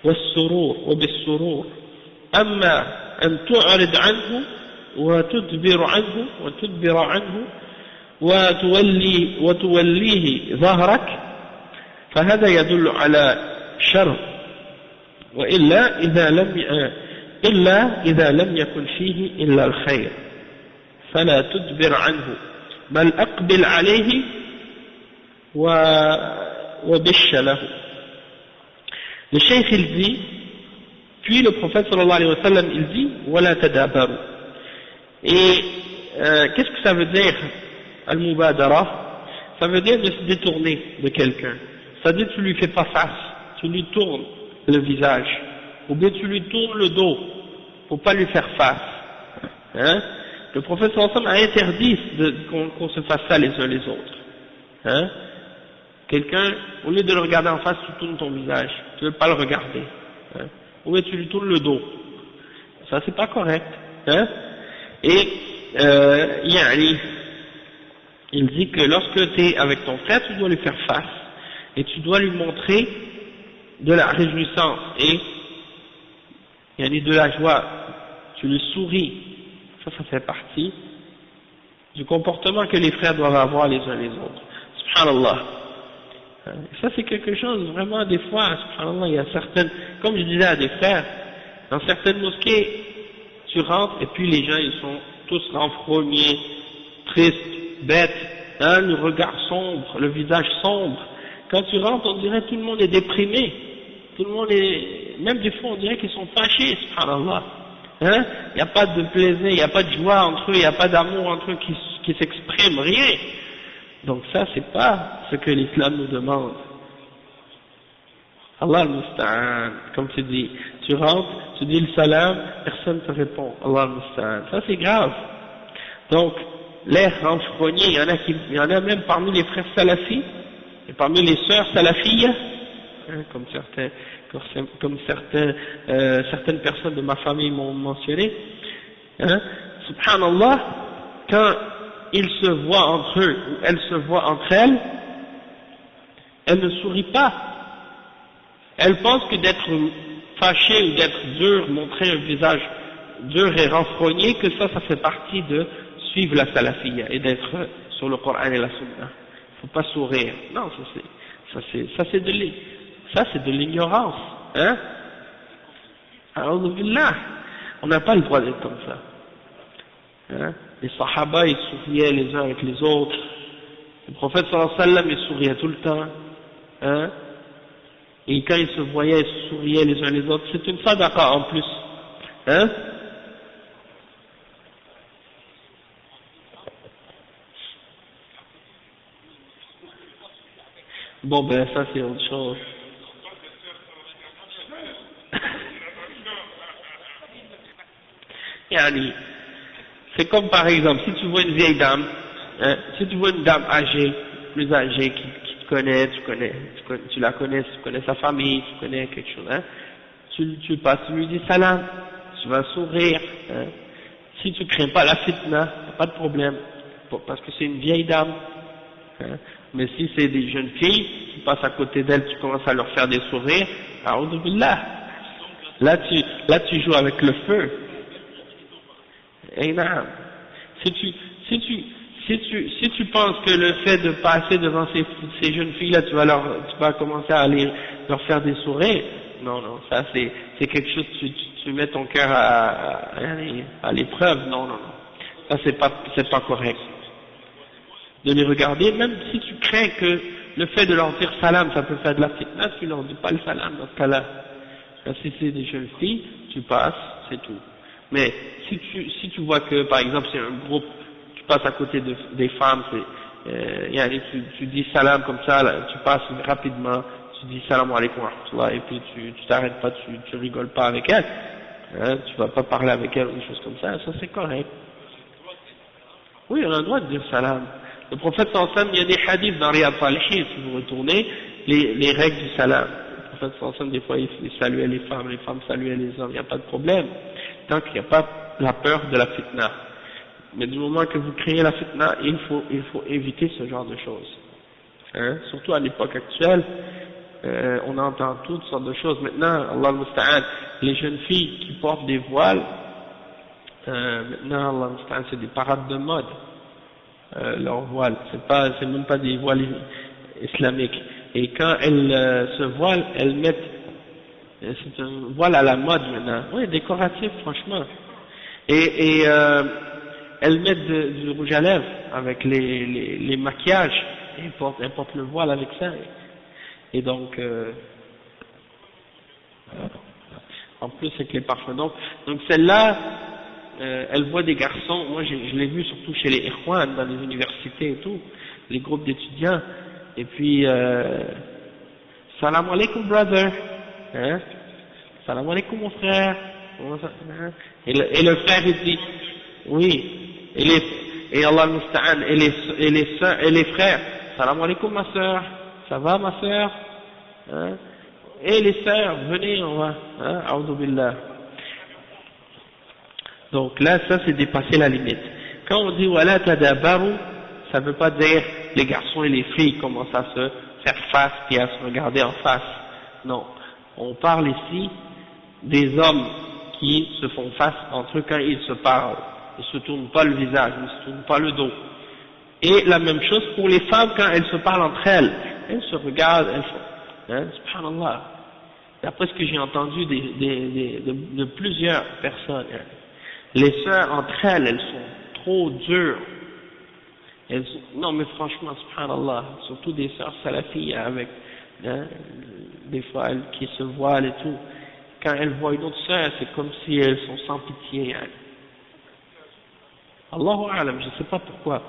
والسرور وبالسرور، أما أن تعرض عنه وتدبر عنه وتوليه ظهرك، فهذا يدل على شر، وإلا إذا لم يكن فيه إلا الخير فلا تدبر عنه بل أقبل عليه وبش له. Le cheikh il dit, puis le prophète sallallahu alayhi wa sallam il dit ولا تدابروا. Et qu'est-ce que ça veut dire al-mubadara? Ça veut dire de se détourner de quelqu'un, c'est-à-dire tu lui fais pas face, tu lui tournes le visage, ou bien tu lui tournes le dos pour pas lui faire face. Hein? Le prophète sallallahu alayhi wa sallam a interdit qu'on se fasse ça les uns les autres. Hein? Quelqu'un, au lieu de le regarder en face, tu tournes ton visage, tu veux pas le regarder. Hein? Ou bien tu lui tournes le dos. Ça c'est pas correct. Hein? Et il dit que lorsque tu es avec ton frère, tu dois lui faire face et tu dois lui montrer de la réjouissance et de la joie. Tu lui souris. Ça fait partie du comportement que les frères doivent avoir les uns les autres. Subhanallah. Ça c'est quelque chose vraiment, des fois, subhanallah, il y a certaines, comme je disais à des frères, dans certaines mosquées, tu rentres et puis les gens ils sont tous renfrognés, tristes, bêtes, hein, le regard sombre, le visage sombre. Quand tu rentres, on dirait que tout le monde est déprimé. Tout le monde est, même des fois on dirait qu'ils sont fâchés, subhanallah. Hein? Il n'y a pas de plaisir, il n'y a pas de joie entre eux, il n'y a pas d'amour entre eux qui s'exprime, rien. Donc ça, c'est pas ce que l'islam nous demande. Allah al-Musta'an, comme tu dis, tu rentres, tu dis le salam, personne te répond. Allah al-Musta'an. Ça c'est grave. Donc, l'air renfrogné, il y en a même parmi les frères salafis, et parmi les sœurs salafilles, hein, certaines personnes de ma famille m'ont mentionné, hein, subhanallah, quand ils se voient entre eux, ou elles se voient entre elles, elles ne sourient pas. Elles pensent que d'être fâchées ou d'être dures, montrer un visage dur et renfrogné, que ça fait partie de suivre la salafiyya et d'être sur le Coran et la Sunna. Il ne faut pas sourire. Non, ça c'est de l'ignorance. Hein? A'udhu billah. On n'a pas le droit d'être comme ça. Hein? Les sahaba, ils souriaient les uns avec les autres. Le prophète sallallahu alayhi wa sallam, il souriait tout le temps. Hein? Et quand ils se voyaient, ils se souriaient les uns les autres. C'est une sadaqa en plus. Hein? Bon ben ça c'est autre chose. Yani, c'est comme par exemple, si tu vois une vieille dame, hein, si tu vois une dame âgée, plus âgée, qui te connaît, tu la connais, tu connais sa famille, tu connais quelque chose, hein, tu passes, tu lui dis salam, tu vas sourire, hein. Si tu crains pas la fitna, pas de problème, parce que c'est une vieille dame, hein. Mais si c'est des jeunes filles, tu passes à côté d'elles, tu commences à leur faire des sourires, a'udhu billah. Là tu joues avec le feu. Et non. Si tu penses que le fait de passer devant ces jeunes filles-là, tu vas commencer à leur faire des sourires, non, ça c'est quelque chose, tu mets ton cœur à l'épreuve, non, ça c'est pas correct. De les regarder, même si tu crains que le fait de leur dire salam, ça peut faire de la fitna, tu leur dis pas le salam dans ce cas-là. Si c'est des jeunes filles, tu passes, c'est tout. Mais si tu vois que, par exemple, c'est un groupe, tu passes à côté des femmes, tu dis salam comme ça, là, tu passes rapidement, tu dis salam alaikum wa rahmatullah, et puis tu t'arrêtes pas, tu rigoles pas avec elles, hein, tu vas pas parler avec elles ou des choses comme ça c'est correct. Oui, on a le droit de dire salam. Le prophète sallallahu alayhi wa sallam, il y a des hadiths dans Riyad Salihin, si vous retournez, les règles du salam. Le prophète sallallahu alayhi wa sallam, des fois, il saluait les femmes saluaient les hommes, il n'y a pas de problème. Tant qu'il n'y a pas la peur de la fitna. Mais du moment que vous créez la fitna, il faut éviter ce genre de choses. Hein? Surtout à l'époque actuelle, on entend toutes sortes de choses. Maintenant, Allah al-Musta'an, les jeunes filles qui portent des voiles, maintenant, Allah al-Musta'an, c'est des parades de mode. Leur voile, c'est même pas des voiles islamiques. Et quand elles se voilent, elles mettent, c'est un voile à la mode maintenant, oui, décoratif franchement. Et elles mettent du rouge à lèvres avec les maquillages, et elles portent le voile avec ça. Et donc, en plus avec les parfums. Donc celle-là, elle voit des garçons, moi je l'ai vu surtout chez les Ikhwan, dans les universités et tout, les groupes d'étudiants, et puis salam alaikum brother, hein, salam alaikum mon frère, et le frère il dit, oui, et Allah al-Musta'an, et les frères, salam alaikum ma soeur, ça va ma soeur, hein, et les sœurs, venez, on va, hein, a'udhu billah. Donc là, ça c'est dépasser la limite. Quand on dit wala tadabaru, ça ne veut pas dire les garçons et les filles commencent à se faire face et à se regarder en face. Non. On parle ici des hommes qui se font face entre eux quand ils se parlent. Ils ne se tournent pas le visage, ils ne se tournent pas le dos. Et la même chose pour les femmes quand elles se parlent entre elles. Elles se regardent, elles font, hein, subhanallah. D'après ce que j'ai entendu de plusieurs personnes, hein. Les sœurs entre elles, trop dures. Non mais franchement, subhanallah, surtout des sœurs salafis avec, hein, des fois elles qui se voilent et tout, quand elles voient une autre sœur, c'est comme si elles sont sans pitié. Hein. Allahu a'lam, je ne sais pas pourquoi,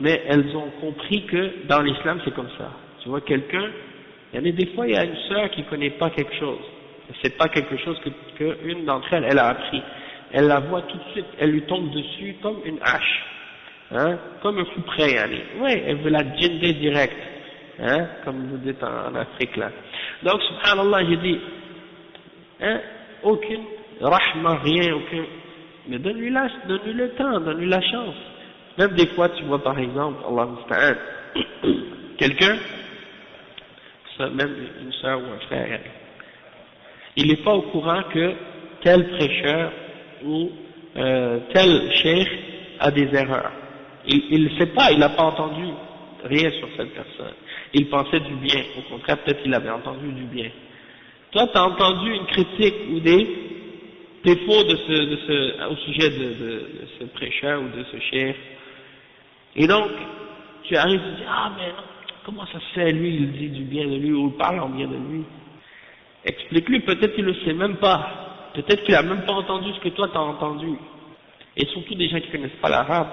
mais elles ont compris que dans l'islam c'est comme ça. Tu vois quelqu'un, il y a des fois il y a une sœur qui ne connaît pas quelque chose, c'est pas quelque chose que une d'entre elles, elle a appris, elle la voit tout de suite, elle lui tombe dessus comme une hache. Hein, comme un coup près, allez. Oui, elle veut la djinder direct, hein, comme vous dites en Afrique là. Donc, subhanallah, j'ai dit, hein, aucune rahma, rien, aucun, mais donne-lui le temps, donne-lui la chance. Même des fois, tu vois par exemple, Allah musta'an, quelqu'un, même une soeur ou un frère, il n'est pas au courant que tel prêcheur ou tel cheikh a des erreurs. Il ne sait pas, il n'a pas entendu rien sur cette personne. Il pensait du bien, au contraire, peut-être qu'il avait entendu du bien. Toi, tu as entendu une critique ou des défauts au sujet de ce prêcheur ou de ce cheikh. Et donc, tu arrives et tu dis, ah mais non, comment ça se fait, lui, il dit du bien de lui, ou il parle en bien de lui. Explique-lui, peut-être qu'il ne le sait même pas. Peut-être qu'il n'a même pas entendu ce que toi tu as entendu. Et surtout des gens qui ne connaissent pas l'arabe.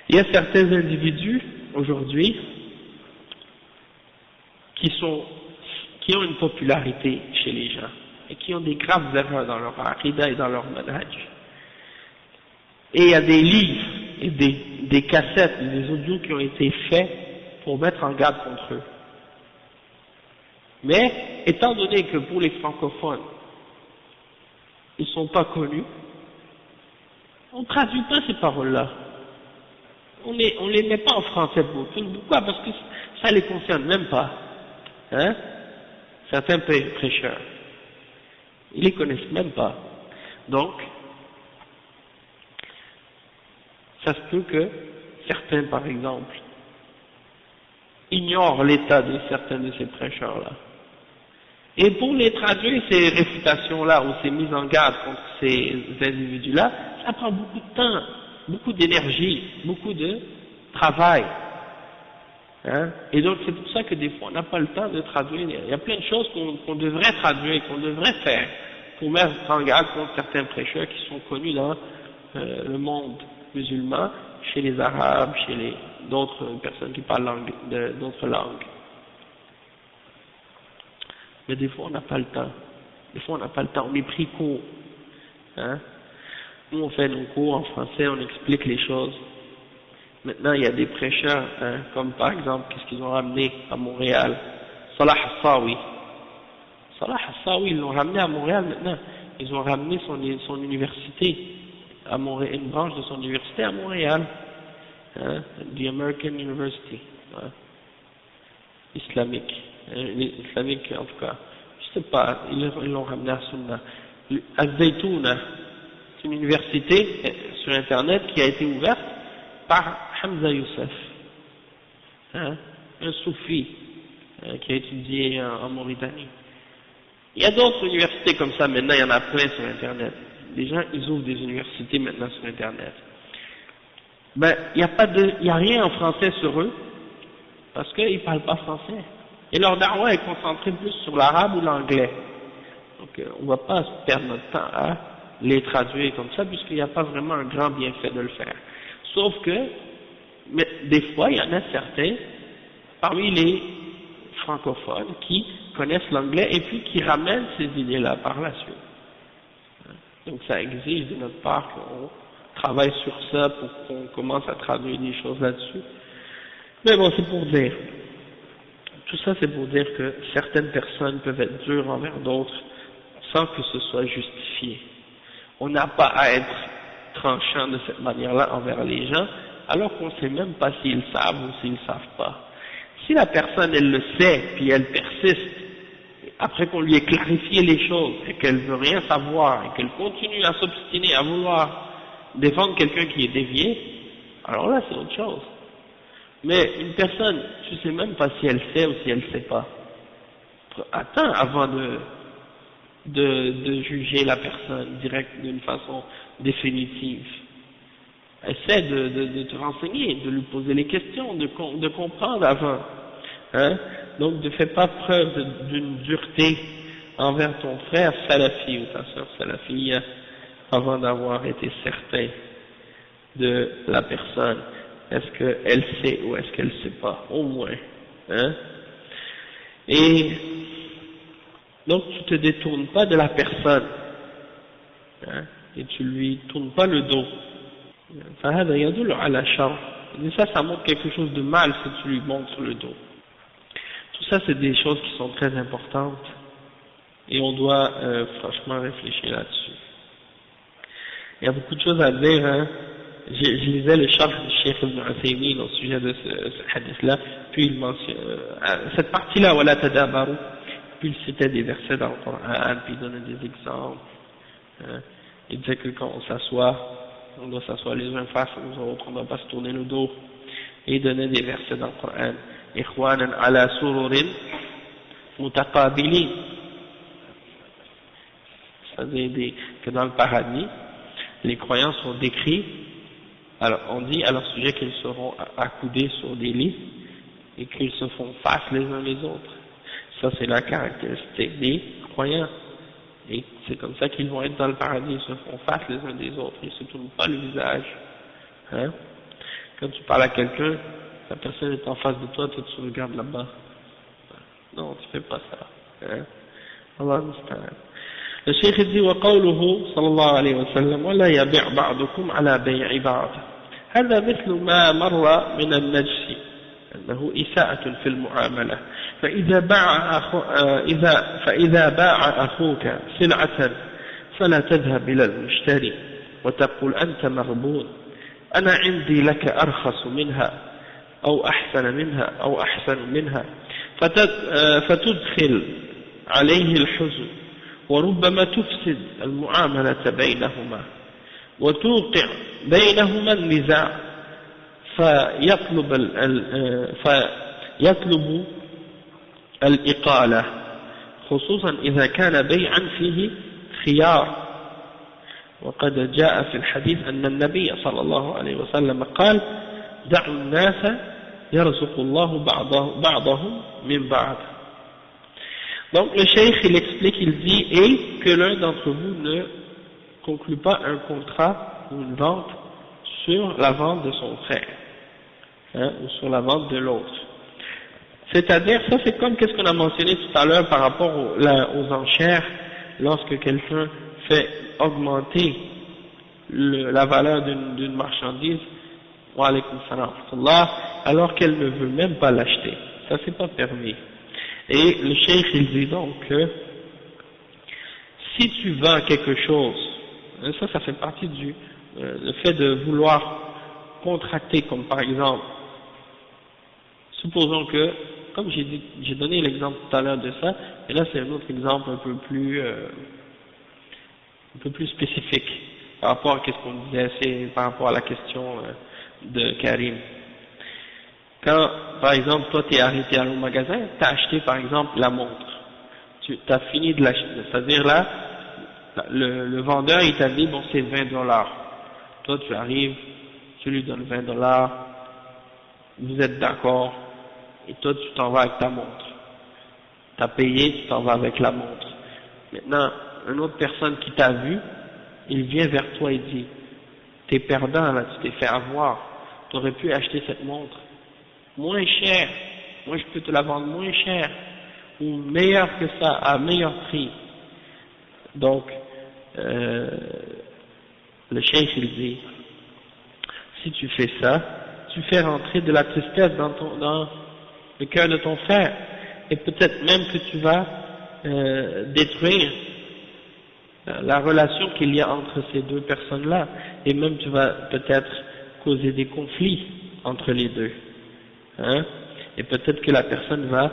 Il y a certains individus, aujourd'hui, qui ont une popularité chez les gens, et qui ont des graves erreurs dans leur aqidah et dans leur manhaj. Et il y a des livres, et des cassettes, des audios qui ont été faits pour mettre en garde contre eux. Mais, étant donné que pour les francophones, ils ne sont pas connus, on ne traduit pas ces paroles-là. On les met pas en français. Pourquoi? Parce que ça les concerne même pas. Hein? Certains prêcheurs. Ils les connaissent même pas. Donc, ça se peut que certains, par exemple, ignorent l'état de certains de ces prêcheurs-là. Et pour les traduire, ces réfutations-là, ou ces mises en garde contre ces individus-là, ça prend beaucoup de temps, beaucoup d'énergie, beaucoup de travail. Hein? Et donc c'est pour ça que des fois on n'a pas le temps de traduire. Il y a plein de choses qu'on devrait traduire, qu'on devrait faire, pour mettre en garde contre certains prêcheurs qui sont connus dans le monde musulman, chez les Arabes, chez d'autres personnes qui parlent d'autres langues. Mais des fois on n'a pas le temps. Des fois on n'a pas le temps, on est pris court. Hein? Nous on fait nos cours en français, on explique les choses. Maintenant il y a des prêcheurs, hein, comme par exemple, qu'est-ce qu'ils ont ramené à Montréal? Salah Hassawi. Salah Hassawi, ils l'ont ramené à Montréal maintenant. Ils ont ramené son université à Montréal, une branche de son université à Montréal. Hein? The American University. Hein? Islamique. Islamique en tout cas. Je sais pas, ils l'ont ramené à Sunna. Az-Zaytouna, c'est une université sur internet qui a été ouverte par Hamza Youssef, hein, un soufi qui a étudié en Mauritanie. Il y a d'autres universités comme ça maintenant, il y en a plein sur internet. Les gens ils ouvrent des universités maintenant sur internet. Ben il n'y a rien en français sur eux parce qu'ils parlent pas français. Et leur da'wah est concentrée plus sur l'arabe ou l'anglais. Donc on ne va pas perdre notre temps à les traduire comme ça, puisqu'il n'y a pas vraiment un grand bienfait de le faire. Sauf que, mais des fois, il y en a certains, parmi les francophones, qui connaissent l'anglais et puis qui ramènent ces idées-là par la suite. Donc ça exige de notre part qu'on travaille sur ça pour qu'on commence à traduire des choses là-dessus. Mais bon, c'est pour dire. Tout ça, c'est pour dire que certaines personnes peuvent être dures envers d'autres sans que ce soit justifié. On n'a pas à être tranchant de cette manière-là envers les gens, alors qu'on ne sait même pas s'ils savent ou s'ils ne savent pas. Si la personne, elle le sait, puis elle persiste, après qu'on lui ait clarifié les choses, et qu'elle veut rien savoir, et qu'elle continue à s'obstiner, à vouloir défendre quelqu'un qui est dévié, alors là, c'est autre chose. Mais une personne, tu ne sais même pas si elle sait ou si elle ne sait pas. Attends avant de juger la personne direct d'une façon définitive. essaie de te renseigner, de lui poser les questions, de comprendre avant. Hein? Donc ne fais pas preuve d'une dureté envers ton frère salafi ou ta soeur salafi avant d'avoir été certain de la personne. Est-ce qu'elle sait ou est-ce qu'elle ne sait pas, au moins. Hein? Et donc tu te détournes pas de la personne, hein? Et tu lui tournes pas le dos. فهذا يدل على شر. Et ça montre quelque chose de mal si tu lui montres le dos. Tout ça c'est des choses qui sont très importantes et on doit franchement réfléchir là-dessus. Il y a beaucoup de choses à dire, hein. Je lisais le charh du Cheikh Ibn Uthaymin au sujet de ce hadith-là, puis il mentionne cette partie-là, wala tadabaru, puis il citait des versets dans le Coran, puis il donnait des exemples. Hein. Il disait que quand on s'assoit, on doit s'asseoir les uns face aux autres, on ne doit pas se tourner le dos. Et il donnait des versets dans le Coran. Ikhwanan ala sururin mutaqabilin. C'est-à-dire que dans le paradis, les croyants sont décrits, alors on dit à leur sujet qu'ils seront accoudés sur des lits et qu'ils se font face les uns les autres. Ça c'est la caractéristique des croyants. Et c'est comme ça qu'ils vont être dans le paradis, ils se font face les uns des autres, ils ne se tournent pas le visage. Hein? Quand tu parles à quelqu'un, la personne est en face de toi, tu regardes là-bas. Non, tu fais pas ça. Hein? Allah musta'an. Le Cheikh dit وقوله صلى الله عليه وسلم ولا يبيع بعضكم على بيع بعض هذا مثل ما مر من النجس أنه إساءة في المعاملة فإذا باع أخوك سلعة فلا تذهب إلى المشتري وتقول أنت مغبون أنا عندي لك أرخص منها أو أحسن منها فتدخل عليه الحزن وربما تفسد المعاملة بينهما وتوقع بينهما النزاع فيطلب الإقالة خصوصا إذا كان بيعا فيه خيار وقد جاء في الحديث أن النبي صلى الله عليه وسلم قال دعوا الناس يرزق الله بعضهم من بعض. Donc le cheikh il explique, il dit et que l'un d'entre vous ne conclut pas un contrat ou une vente sur la vente de son frère, hein, ou sur la vente de l'autre. C'est-à-dire, ça c'est comme qu'est-ce qu'on a mentionné tout à l'heure par rapport aux enchères, lorsque quelqu'un fait augmenter la valeur d'une marchandise, wa alaykum salam, alors qu'elle ne veut même pas l'acheter. Ça c'est pas permis. Et le cheikh il dit donc que si tu vends quelque chose, ça fait partie le fait de vouloir contracter, comme par exemple, supposons que, comme j'ai donné l'exemple tout à l'heure de ça, et là c'est un autre exemple un peu plus spécifique par rapport à ce qu'on disait, c'est par rapport à la question de Karim. Quand, par exemple, toi t'es arrêté au magasin, t'as acheté par exemple la montre, tu as fini de l'acheter, c'est-à-dire là, le vendeur il t'a dit bon c'est 20 $, toi tu arrives, tu lui donnes 20 $, vous êtes d'accord, et toi tu t'en vas avec ta montre, t'as payé, tu t'en vas avec la montre. Maintenant, une autre personne qui t'a vu, il vient vers toi et dit, t'es perdant là, tu t'es fait avoir, tu aurais pu acheter cette montre moins cher, moi je peux te la vendre moins cher, ou meilleur que ça, à meilleur prix. Donc, le cheikh il dit, si tu fais ça, tu fais rentrer de la tristesse dans le cœur de ton frère, et peut-être même que tu vas détruire la relation qu'il y a entre ces deux personnes-là, et même tu vas peut-être causer des conflits entre les deux. Hein? Et peut-être que la personne va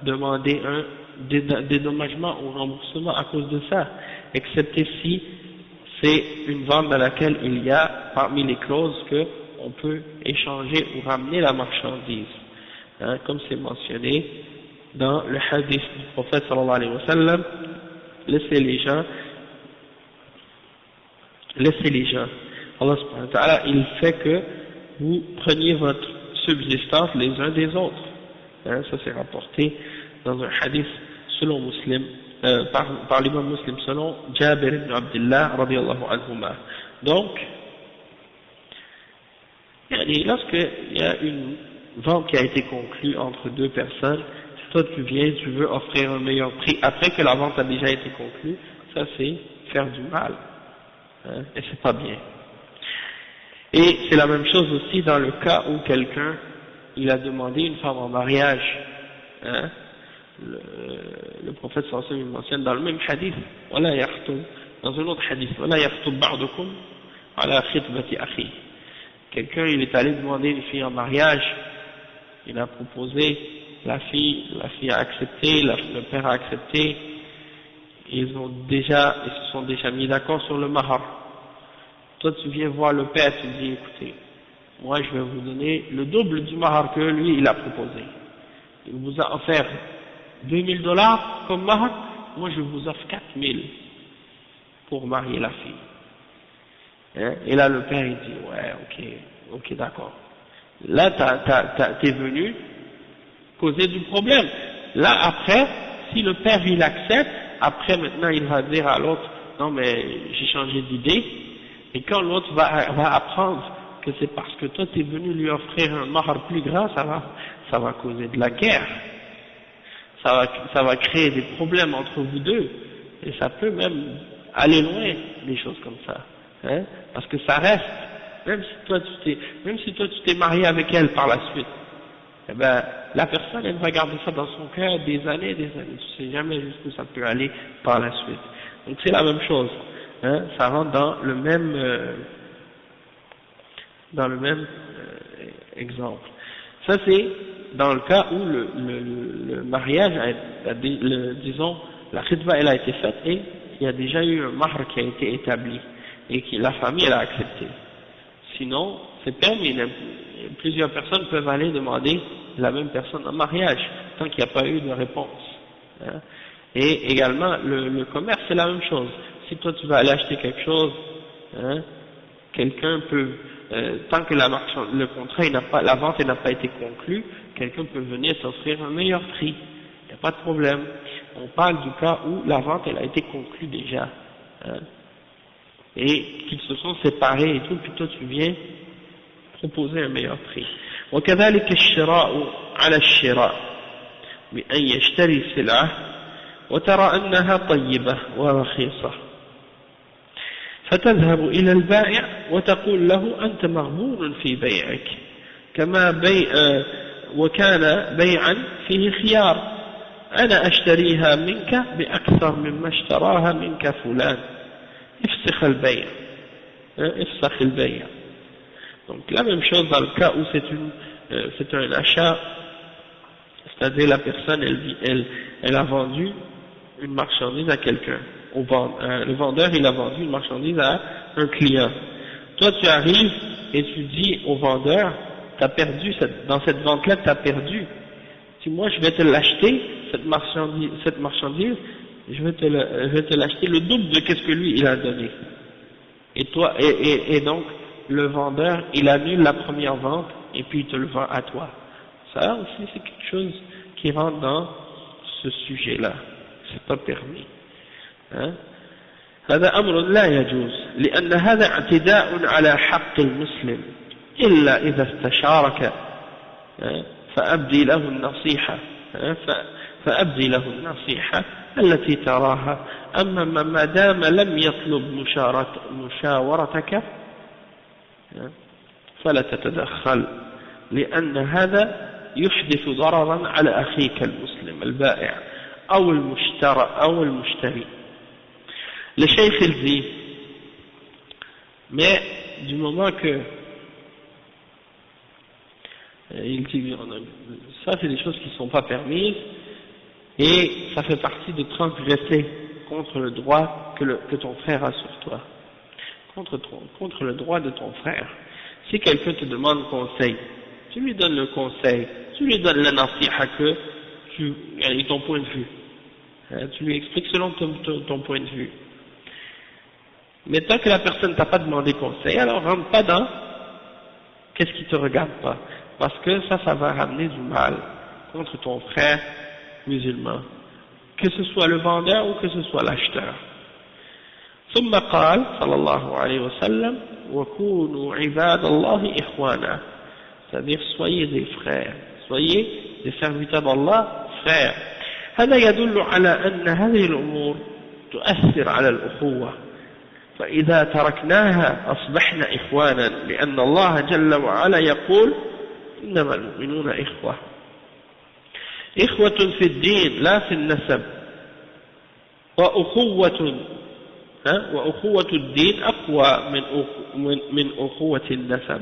demander un dédommagement ou remboursement à cause de ça, excepté si c'est une vente dans laquelle il y a parmi les clauses que on peut échanger ou ramener la marchandise, hein, comme c'est mentionné dans le hadith du prophète sallallahu alayhi wa sallam, laissez les gens Allah subhanahu wa ta'ala, il fait que vous preniez votre subsistance les uns des autres. Hein, ça c'est rapporté dans un hadith selon Muslim, par l'imam Muslim selon Jabir ibn Abdullah radiyallahu anhuma. Donc, lorsqu'il y a une vente qui a été conclue entre deux personnes, si toi tu viens, tu veux offrir un meilleur prix après que la vente a déjà été conclue, ça c'est faire du mal, hein, et c'est pas bien. Et c'est la même chose aussi dans le cas où quelqu'un, il a demandé une femme en mariage, hein, le prophète sallallahu alayhi wa sallam mentionne dans le même hadith, wala yakhthub, dans un autre hadith, wala yakhthub ba'dukum ala khitbati akhi. Quelqu'un, il est allé demander une fille en mariage, il a proposé, la fille a accepté, le père a accepté, ils se sont déjà mis d'accord sur le mahar. Toi tu viens voir le père, tu dis écoutez, moi je vais vous donner le double du mahar que lui il a proposé. Il vous a offert $2000 comme mahar, moi je vous offre 4000 pour marier la fille. Hein? Et là le père il dit ouais ok d'accord. Là t'es venu causer du problème. Là après, si le père il accepte, après maintenant il va dire à l'autre non mais j'ai changé d'idée, et quand l'autre va apprendre que c'est parce que toi t'es venu lui offrir un mahar plus grand, ça va causer de la guerre, ça va créer des problèmes entre vous deux, et ça peut même aller loin, des choses comme ça, hein, parce que ça reste, même si toi tu t'es marié avec elle par la suite, eh ben la personne elle va garder ça dans son cœur des années, tu sais jamais jusqu'où ça peut aller par la suite. Donc c'est la même chose, hein, ça rentre dans le même exemple. Ça c'est dans le cas où le mariage disons la khitba elle a été faite et il y a déjà eu un mahr qui a été établi et que la famille elle a accepté. Sinon c'est permis, plusieurs personnes peuvent aller demander la même personne en mariage tant qu'il n'y a pas eu de réponse, hein. Et également le commerce c'est la même chose. Si toi tu vas aller acheter quelque chose, hein, quelqu'un peut tant que le contrat la vente n'a pas été conclue, quelqu'un peut venir s'offrir un meilleur prix, il n'y a pas de problème. On parle du cas où la vente elle a été conclue déjà, hein, et qu'ils se sont séparés et tout, puis toi tu viens proposer un meilleur prix. وكذلك الشراء على الشراء بأن يشتري سلعة وترى أنها طيبة ورخيصة فتذهب إلى البائع وتقول له أنت مغبون في بيعك كما وكان بيعا فيه خيار أنا أشتريها منك بأكثر مما اشتراها منك فلان افسخ البيع. Donc la même chose dans le cas où c'est un achat, c'est-à-dire la personne elle a vendu une marchandise à quelqu'un, le vendeur il a vendu une marchandise à un client. Toi tu arrives et tu dis au vendeur, t'as perdu dans cette vente-là, t'as perdu. Si moi je vais te l'acheter cette marchandise, je vais te l'acheter le double de qu'est-ce que lui il a donné. Et toi et donc le vendeur il annule la première vente et puis il te le vend à toi. Ça aussi c'est quelque chose qui rentre dans ce sujet-là. C'est pas permis. Hein? هذا أمر لا يجوز لأن هذا اعتداء على حق المسلم إلا إذا استشارك فأبدي له النصيحة التي تراها أما ما دام لم يطلب مشاورتك فلا تتدخل لأن هذا يحدث ضررا على أخيك المسلم البائع أو المشتري. Le cheikh il dit, mais du moment que il dit, ça c'est des choses qui ne sont pas permises et ça fait partie de transgresser contre le droit que ton frère a sur toi, contre le droit de ton frère. Si quelqu'un te demande conseil, tu lui donnes le conseil, tu lui donnes la nasiha et ton point de vue, tu lui expliques selon ton point de vue. Mais tant que la personne t'a pas demandé conseil, alors rentre pas dans qu'est-ce qui te regarde pas. Parce que ça va ramener du mal contre ton frère musulman. Que ce soit le vendeur ou que ce soit l'acheteur. ثم قال صلى الله عليه وسلم وكونوا عباد الله إخوانا, c'est-à-dire soyez des frères, soyez des serviteurs d'Allah frères. هذا يدل على أن هذه الأمور تؤثر على الأخوة, فإذا تركناها أصبحنا إخوانا, لأن الله جل وعلا يقول إنما المؤمنون إخوة في الدين لا في النسب, وأخوة الدين أقوى من أخوة النسب.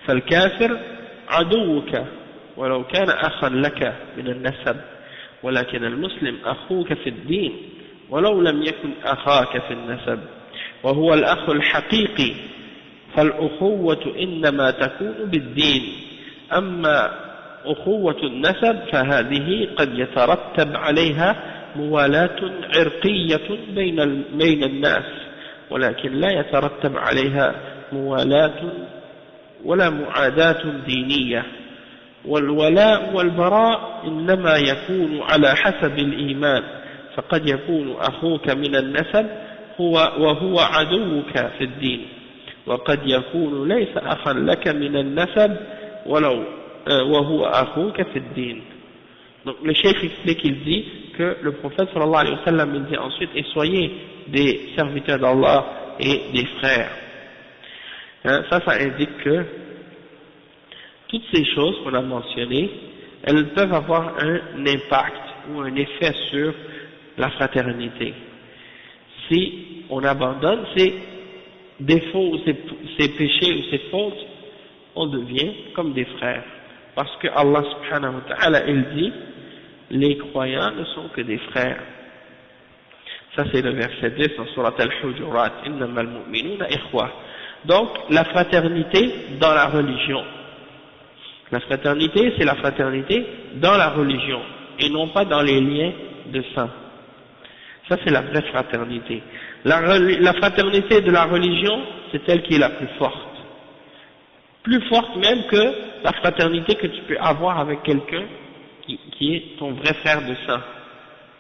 فالكافر عدوك ولو كان أخا لك من النسب, ولكن المسلم أخوك في الدين ولو لم يكن أخاك في النسب, وهو الأخ الحقيقي. فالأخوة إنما تكون بالدين, أما أخوة النسب فهذه قد يترتب عليها موالاة عرقية بين الناس, ولكن لا يترتب عليها موالاة ولا معاداة دينية. والولاء والبراء إنما يكون على حسب الإيمان, فقد يكون أخوك من النسب وهو عدوك في الدين, وقد يكون ليس أخا لك من النسب وهو أخوك في الدين. Donc le cheikh explique, il dit que le prophète sallallahu alayhi wa sallam, il dit ensuite, et soyez des serviteurs d'Allah et des frères. Ça indique que toutes ces choses qu'on a mentionnées, elles peuvent avoir un impact ou un effet sur la fraternité. Si on abandonne ces défauts ou ces péchés ou ces fautes, on devient comme des frères. Parce que Allah subhanahu wa ta'ala, il dit, les croyants ne sont que des frères. Ça c'est le verset 10 dans Surat Al-Hujurat, Innama al-mu'minuna ikhwa. Donc la fraternité dans la religion. La fraternité, c'est la fraternité dans la religion et non pas dans les liens de sang. Ça c'est la vraie fraternité. La fraternité de la religion, c'est elle qui est la plus forte. Plus forte même que la fraternité que tu peux avoir avec quelqu'un qui est ton vrai frère de sang.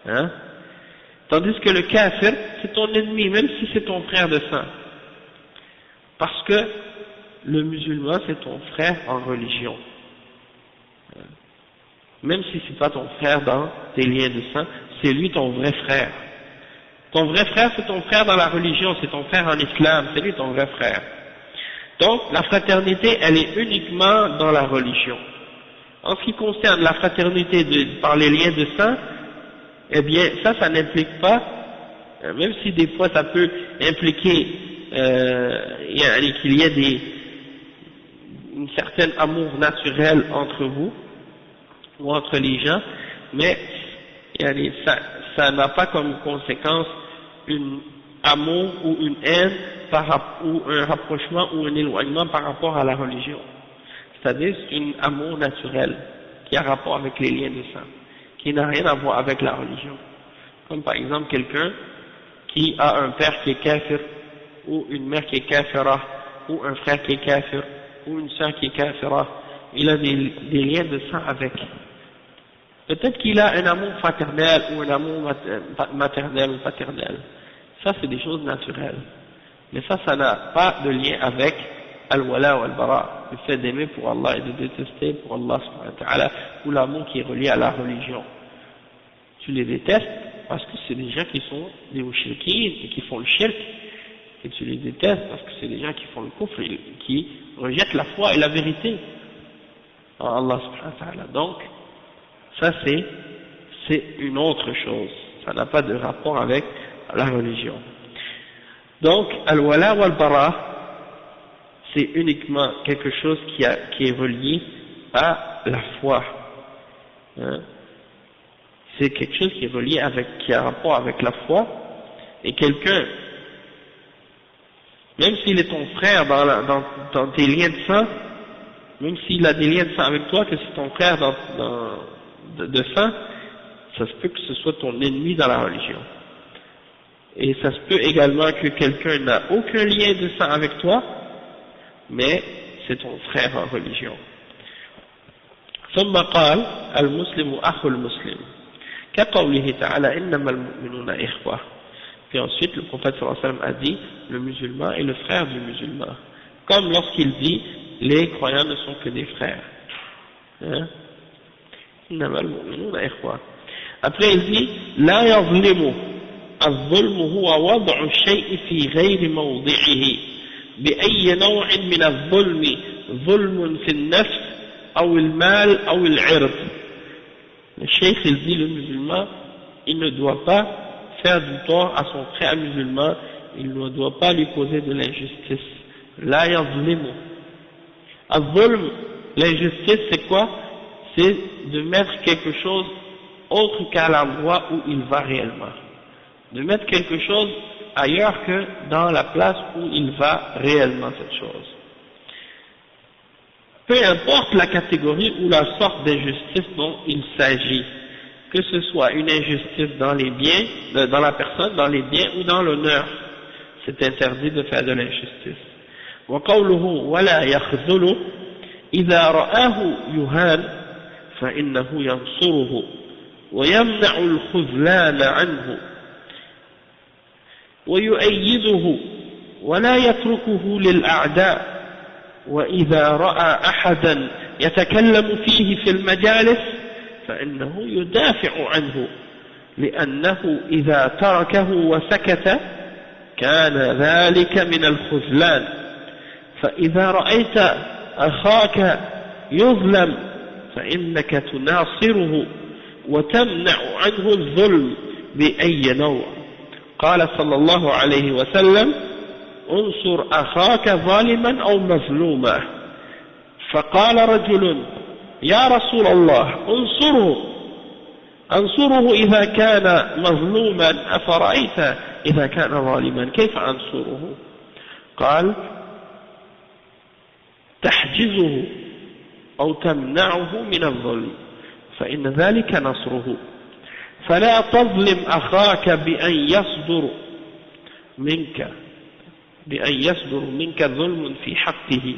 Hein? Tandis que le kafir, c'est ton ennemi, même si c'est ton frère de sang. Parce que le musulman, c'est ton frère en religion. Même si c'est pas ton frère dans tes liens de sang, c'est lui ton vrai frère. Ton vrai frère, c'est ton frère dans la religion, c'est ton frère en islam, c'est lui ton vrai frère. Donc, la fraternité, elle est uniquement dans la religion. En ce qui concerne la fraternité par les liens de sang, eh bien, ça n'implique pas, même si des fois ça peut impliquer qu'il y ait une certaine amour naturel entre vous, ou entre les gens, mais ça n'a pas comme conséquence un amour ou une haine ou un rapprochement ou un éloignement par rapport à la religion. C'est-à-dire c'est un amour naturel qui a rapport avec les liens de sang, qui n'a rien à voir avec la religion. Comme par exemple quelqu'un qui a un père qui est kafir, ou une mère qui est kafira, ou un frère qui est kafir, ou une sœur qui est kafira, il a des liens de sang avec. Peut-être qu'il a un amour fraternel ou un amour maternel ou paternel. Ça c'est des choses naturelles. Mais ça n'a pas de lien avec al-wala ou al-bara, le fait d'aimer pour Allah et de détester pour Allah subhanahu wa ta'ala, ou l'amour qui est relié à la religion. Tu les détestes parce que c'est des gens qui sont des mushrikines et qui font le shirk, et tu les détestes parce que c'est des gens qui font le kufr, qui rejettent la foi et la vérité en Allah subhanahu wa ta'ala. Donc, ça c'est une autre chose, ça n'a pas de rapport avec la religion. Donc, al-wala wa al-bara, c'est uniquement quelque chose qui est relié à la foi. Hein? C'est quelque chose qui est relié qui a rapport avec la foi, et quelqu'un, même s'il est ton frère dans tes liens de sang, même s'il a des liens de sang avec toi, que c'est ton frère de sang, ça se peut que ce soit ton ennemi dans la religion. Et ça se peut également que quelqu'un n'a aucun lien de sang avec toi, mais c'est ton frère en religion. ثم قال المسلم أخو المسلم كقوله تعالى إنما المؤمنون إخوة. Puis ensuite le prophète sallallahu alayhi wa sallam a dit le musulman est le frère du musulman, comme lorsqu'il dit les croyants ne sont que des frères. إنما المؤمنون إخوة. Après il dit لا يظلم الظلم هو وضع الشيء في غير موضعه بأي نوع من الظلم ظلم في النفس أو المال أو العرض. Le cheikh il dit le musulman il ne doit pas faire du tort à son frère musulman, il ne doit pas lui causer de l'injustice. La yazlimu. Al-zulm, l'injustice c'est quoi? C'est de mettre quelque chose autre qu'à l'endroit où il va réellement. De mettre quelque chose ailleurs que dans la place où il va réellement cette chose. Peu importe la catégorie ou la sorte d'injustice dont il s'agit, que ce soit une injustice dans les biens, dans la personne, dans les biens ou dans l'honneur, c'est interdit de faire de l'injustice. وقوله ولا يخذل إذا رآه يهان فإنه ينصره ويمنع الخذلان عنه ويؤيده ولا يتركه للأعداء وإذا رأى أحدا يتكلم فيه في المجالس فإنه يدافع عنه لأنه إذا تركه وسكت كان ذلك من الخذلان فإذا رأيت أخاك يظلم فإنك تناصره وتمنع عنه الظلم بأي نوع. قال صلى الله عليه وسلم انصر أخاك ظالما أو مظلوما. فقال رجل يا رسول الله أنصره إذا كان مظلوما أفرأيت إذا كان ظالما كيف أنصره؟ قال تحجزه أو تمنعه من الظلم فإن ذلك نصره. فلا تظلم أخاك بأن يصدر منك ظلم في حقه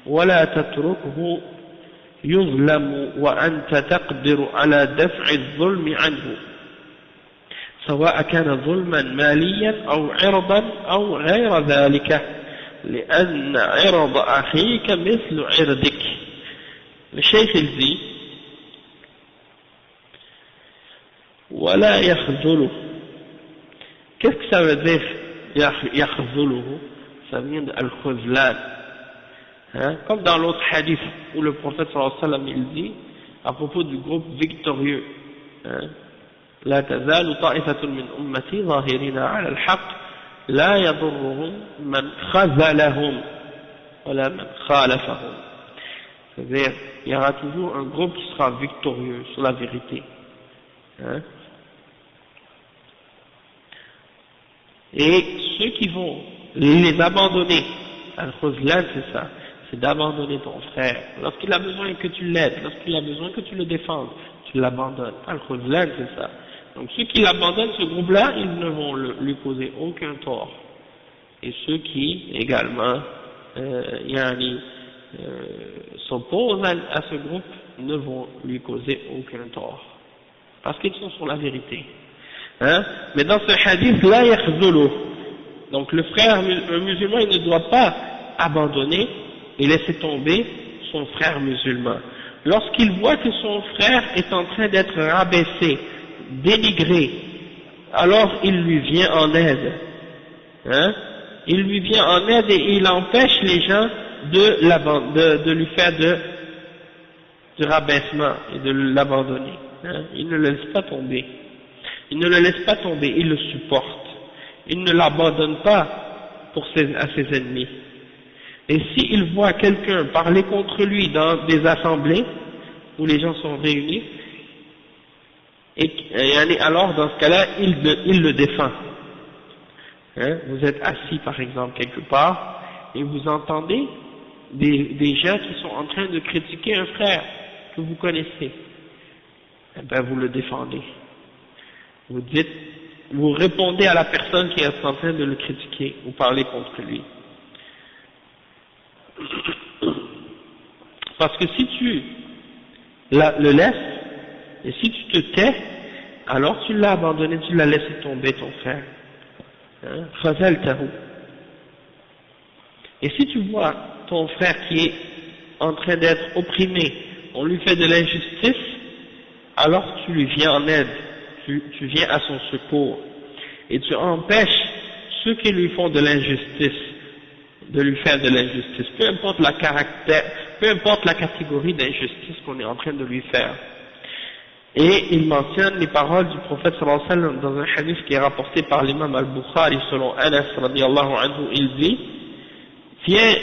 ولا تتركه يظلم وأنت تقدر على دفع الظلم عنه سواء كان ظلما ماليا أو عرضا أو غير ذلك لأن عرض أخيك مثل عرضك. Le cheikh il dit ولا يخذله. Qu'est-ce que ça veut dire يخذله? Ça vient de al-khuzlan. Comme dans l'autre hadith où le prophète sallallahu alayhi wa sallam il dit à propos du groupe victorieux لا تزال طائفة من أمتي ظاهرين على الحق لا يضرهم من خذلهم ولا من خالفهم. C'est-à-dire il y aura toujours un groupe qui sera victorieux sur la vérité. Et ceux qui vont les abandonner, al-khuzlan c'est ça, c'est d'abandonner ton frère. Lorsqu'il a besoin que tu l'aides, lorsqu'il a besoin que tu le défendes, tu l'abandonnes. Al-khuzlan c'est ça. Donc ceux qui l'abandonnent, ce groupe-là, ils ne vont lui causer aucun tort. Et ceux qui également s'opposent à ce groupe ne vont lui causer aucun tort. Parce qu'ils sont sur la vérité. Mais dans ce hadith, la yakhzulu, donc le frère musulman, il ne doit pas abandonner et laisser tomber son frère musulman. Lorsqu'il voit que son frère est en train d'être rabaissé, dénigré, alors il lui vient en aide. Il lui vient en aide et il empêche les gens de lui faire du rabaissement et de l'abandonner. Il ne le laisse pas tomber. Il ne le laisse pas tomber, il le supporte. Il ne l'abandonne pas à ses ennemis. Et s'il voit quelqu'un parler contre lui dans des assemblées où les gens sont réunis, et alors dans ce cas-là, il le défend. Vous êtes assis par exemple quelque part et vous entendez des gens qui sont en train de critiquer un frère que vous connaissez. Eh bien vous le défendez. Vous dites vous répondez à la personne qui est en train de le critiquer ou parler contre lui. Parce que si tu le laisses, et si tu te tais, alors tu l'as abandonné, tu l'as laissé tomber ton frère. Khazaltahu. Et si tu vois ton frère qui est en train d'être opprimé, on lui fait de l'injustice, alors tu lui viens en aide, tu viens à son secours, et tu empêches ceux qui lui font de l'injustice de lui faire de l'injustice, peu importe la catégorie d'injustice qu'on est en train de lui faire. Et il mentionne les paroles du prophète sallallahu alayhi wa sallam dans un hadith qui est rapporté par l'imam al-Bukhari selon Anas radiyallahu anhu, il dit: viens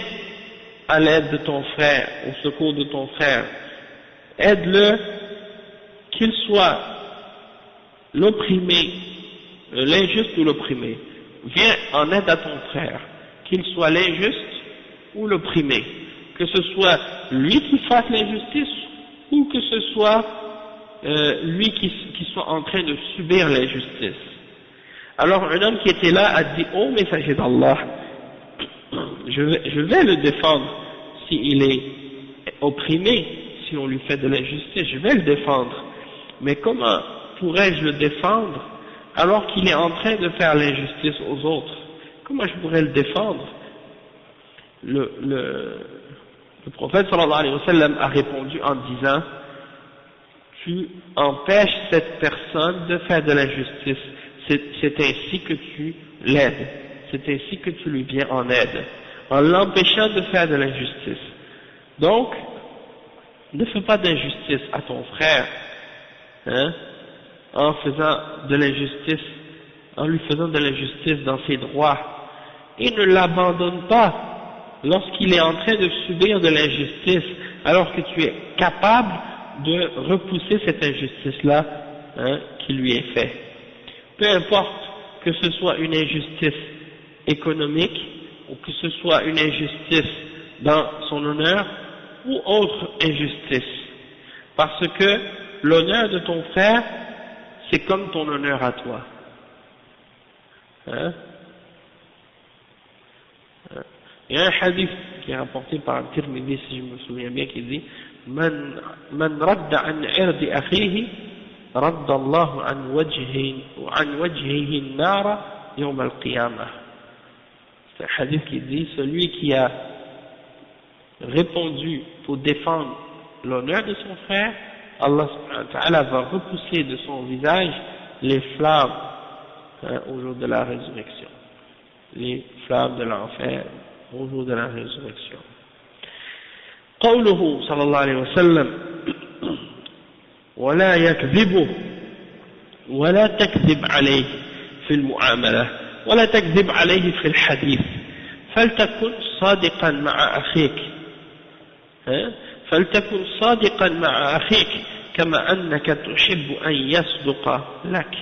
à l'aide de ton frère, au secours de ton frère, aide-le, qu'il soit l'opprimé, l'injuste ou l'opprimé, viens en aide à ton frère, qu'il soit l'injuste ou l'opprimé, que ce soit lui qui fasse l'injustice ou que ce soit lui qui soit en train de subir l'injustice. Alors un homme qui était là a dit: oh messager d'Allah, je vais le défendre s'il est opprimé, si on lui fait de l'injustice, je vais le défendre, mais comment pourrais-je le défendre alors qu'il est en train de faire l'injustice aux autres? Comment je pourrais le défendre? Le prophète sallallahu alayhi wa sallam a répondu en disant: tu empêches cette personne de faire de l'injustice, c'est ainsi que tu l'aides, c'est ainsi que tu lui viens en aide, en l'empêchant de faire de l'injustice. Donc, ne fais pas d'injustice à ton frère, en faisant de l'injustice, en lui faisant de l'injustice dans ses droits, et ne l'abandonne pas lorsqu'il est en train de subir de l'injustice, alors que tu es capable de repousser cette injustice-là qui lui est faite. Peu importe que ce soit une injustice économique, ou que ce soit une injustice dans son honneur, ou autre injustice. Parce que l'honneur de ton frère, c'est comme ton honneur à toi. Il y a un hadith qui est rapporté par Tirmidhi, si je me souviens bien, qui dit: Man radda an irdi akhihi, radda Allahu an wajhihi an-nara yawm al-qiyamah. C'est un hadith qui dit: celui qui a répondu pour défendre l'honneur de son frère, Allah subhanahu wa ta'ala va repousser de son visage les flammes au jour de la résurrection, les flammes de l'enfer au jour de la résurrection. قوله صلى الله عليه وسلم: ولا يكذبه ولا تكذب عليه في المعاملة ولا تكذب عليه في الحديث فلتكن صادقا مع أخيك فلتكن صادقا مع أخيك كما أنك تحب أن يصدق لك.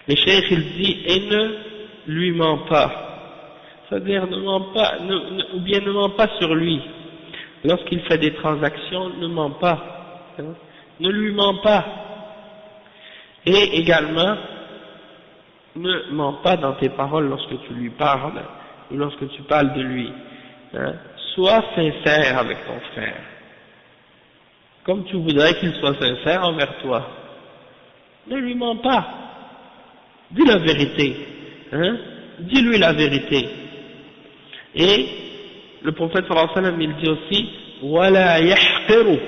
Le cheikh il dit: et ne lui mens pas, c'est-à-dire ne mens pas, ou bien ne mens pas sur lui. Lorsqu'il fait des transactions, ne mens pas, ne lui mens pas. Et également, ne mens pas dans tes paroles lorsque tu lui parles, ou lorsque tu parles de lui. Sois sincère avec ton frère, comme tu voudrais qu'il soit sincère envers toi. Ne lui mens pas. Dis la vérité. Dis-lui la vérité. Et le prophète sallallahu alayhi wa sallam, il dit aussi: Wala yahqiru,